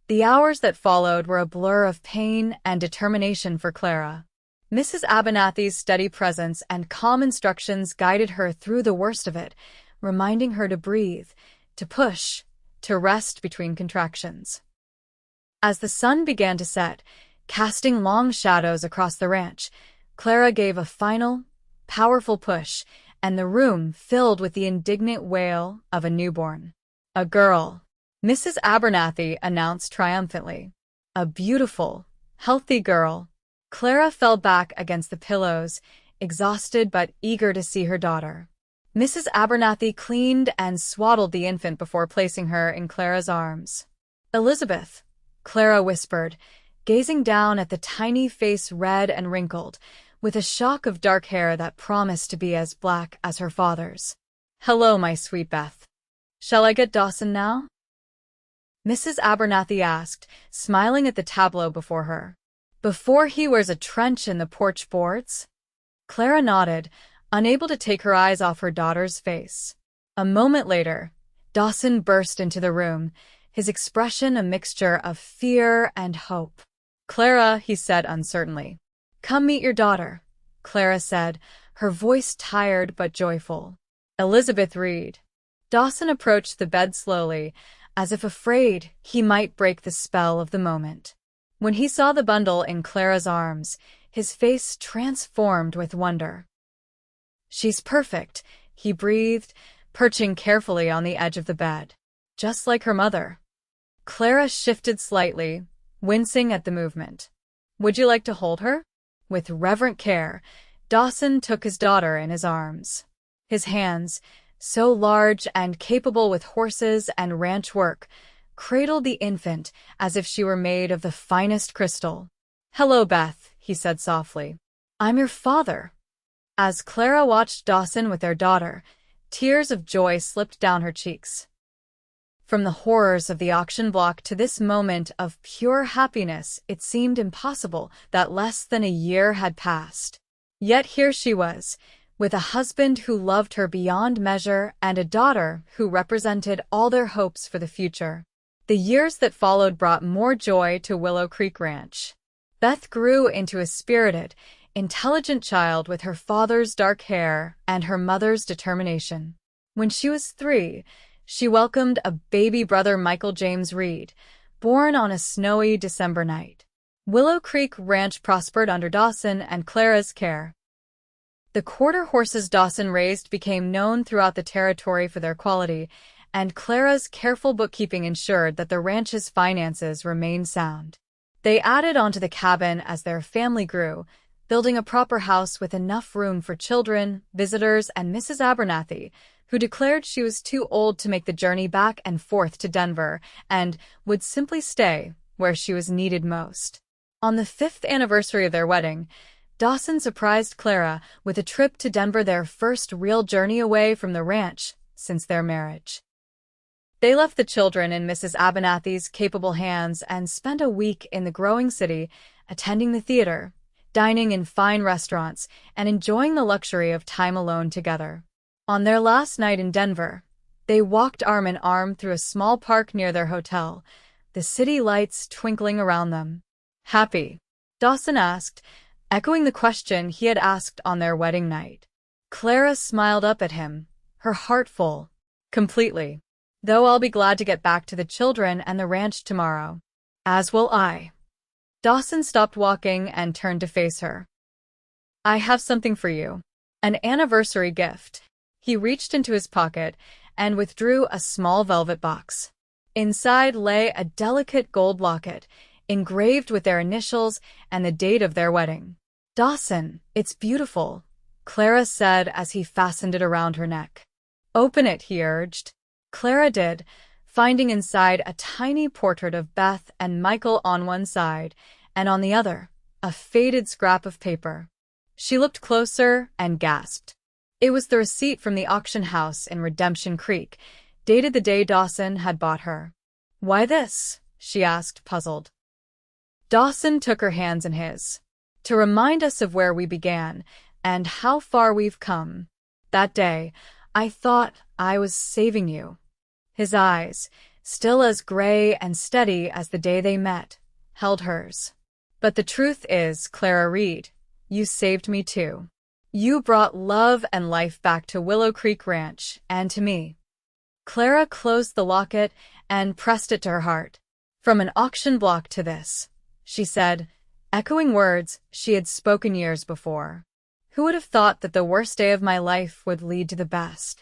The hours that followed were a blur of pain and determination for Clara. Mrs. Abernathy's steady presence and calm instructions guided her through the worst of it, reminding her to breathe, to push, to rest between contractions. As the sun began to set, casting long shadows across the ranch, Clara gave a final, powerful push, and the room filled with the indignant wail of a newborn. "A girl," Mrs. Abernathy announced triumphantly. "A beautiful, healthy girl." Clara fell back against the pillows, exhausted but eager to see her daughter. Mrs. Abernathy cleaned and swaddled the infant before placing her in Clara's arms. "Elizabeth," Clara whispered, gazing down at the tiny face red and wrinkled, with a shock of dark hair that promised to be as black as her father's. "Hello, my sweet Beth. Shall I get Dawson now?" Mrs. Abernathy asked, smiling at the tableau before her. "Before he wears a trench in the porch boards?" Clara nodded, unable to take her eyes off her daughter's face. A moment later, Dawson burst into the room, his expression a mixture of fear and hope. "Clara," he said uncertainly. "Come meet your daughter," Clara said, her voice tired but joyful. "Elizabeth Reed." Dawson approached the bed slowly, as if afraid he might break the spell of the moment. When he saw the bundle in Clara's arms, his face transformed with wonder. "She's perfect," he breathed, perching carefully on the edge of the bed. "Just like her mother." Clara shifted slightly, wincing at the movement. "Would you like to hold her?" With reverent care, Dawson took his daughter in his arms. His hands, so large and capable with horses and ranch work, cradled the infant as if she were made of the finest crystal. "Hello, Beth," he said softly. "I'm your father." As Clara watched Dawson with their daughter, tears of joy slipped down her cheeks. From the horrors of the auction block to this moment of pure happiness, it seemed impossible that less than a year had passed. Yet here she was, with a husband who loved her beyond measure and a daughter who represented all their hopes for the future. The years that followed brought more joy to Willow Creek Ranch. Beth grew into a spirited, intelligent child with her father's dark hair and her mother's determination. When she was 3, she welcomed a baby brother, Michael James Reed, born on a snowy December night. Willow Creek Ranch prospered under Dawson and Clara's care. The quarter horses Dawson raised became known throughout the territory for their quality, and Clara's careful bookkeeping ensured that the ranch's finances remained sound. They added onto the cabin as their family grew, building a proper house with enough room for children, visitors, and Mrs. Abernathy, who declared she was too old to make the journey back and forth to Denver and would simply stay where she was needed most. On the 5th anniversary of their wedding, Dawson surprised Clara with a trip to Denver, their first real journey away from the ranch since their marriage. They left the children in Mrs. Abernathy's capable hands and spent a week in the growing city, attending the theater, dining in fine restaurants, and enjoying the luxury of time alone together. On their last night in Denver, they walked arm in arm through a small park near their hotel, the city lights twinkling around them. "Happy?" Dawson asked, echoing the question he had asked on their wedding night. Clara smiled up at him, her heart full. "Completely. Though I'll be glad to get back to the children and the ranch tomorrow." "As will I." Dawson stopped walking and turned to face her. "I have something for you. An anniversary gift." He reached into his pocket and withdrew a small velvet box. Inside lay a delicate gold locket, engraved with their initials and the date of their wedding. "Dawson, it's beautiful," Clara said as he fastened it around her neck. "Open it," he urged. Clara did, finding inside a tiny portrait of Beth and Michael on one side, and on the other, a faded scrap of paper. She looked closer and gasped. It was the receipt from the auction house in Redemption Creek, dated the day Dawson had bought her. "Why this?" she asked, puzzled. Dawson took her hands in his. "To remind us of where we began and how far we've come. That day, I thought I was saving you." His eyes, still as gray and steady as the day they met, held hers. "But the truth is, Clara Reed, you saved me too. You brought love and life back to Willow Creek Ranch and to me." Clara closed the locket and pressed it to her heart. "From an auction block to this," she said, echoing words she had spoken years before. "Who would have thought that the worst day of my life would lead to the best?"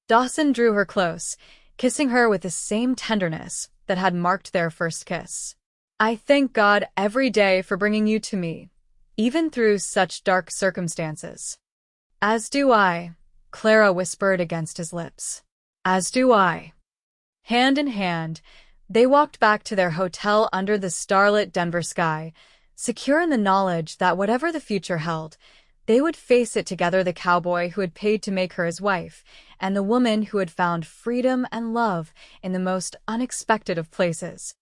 Dawson drew her close, kissing her with the same tenderness that had marked their first kiss. "I thank God every day for bringing you to me, even through such dark circumstances." "As do I," Clara whispered against his lips. "As do I." Hand in hand, they walked back to their hotel under the starlit Denver sky, secure in the knowledge that whatever the future held, they would face it together, the cowboy who had paid to make her his wife, and the woman who had found freedom and love in the most unexpected of places.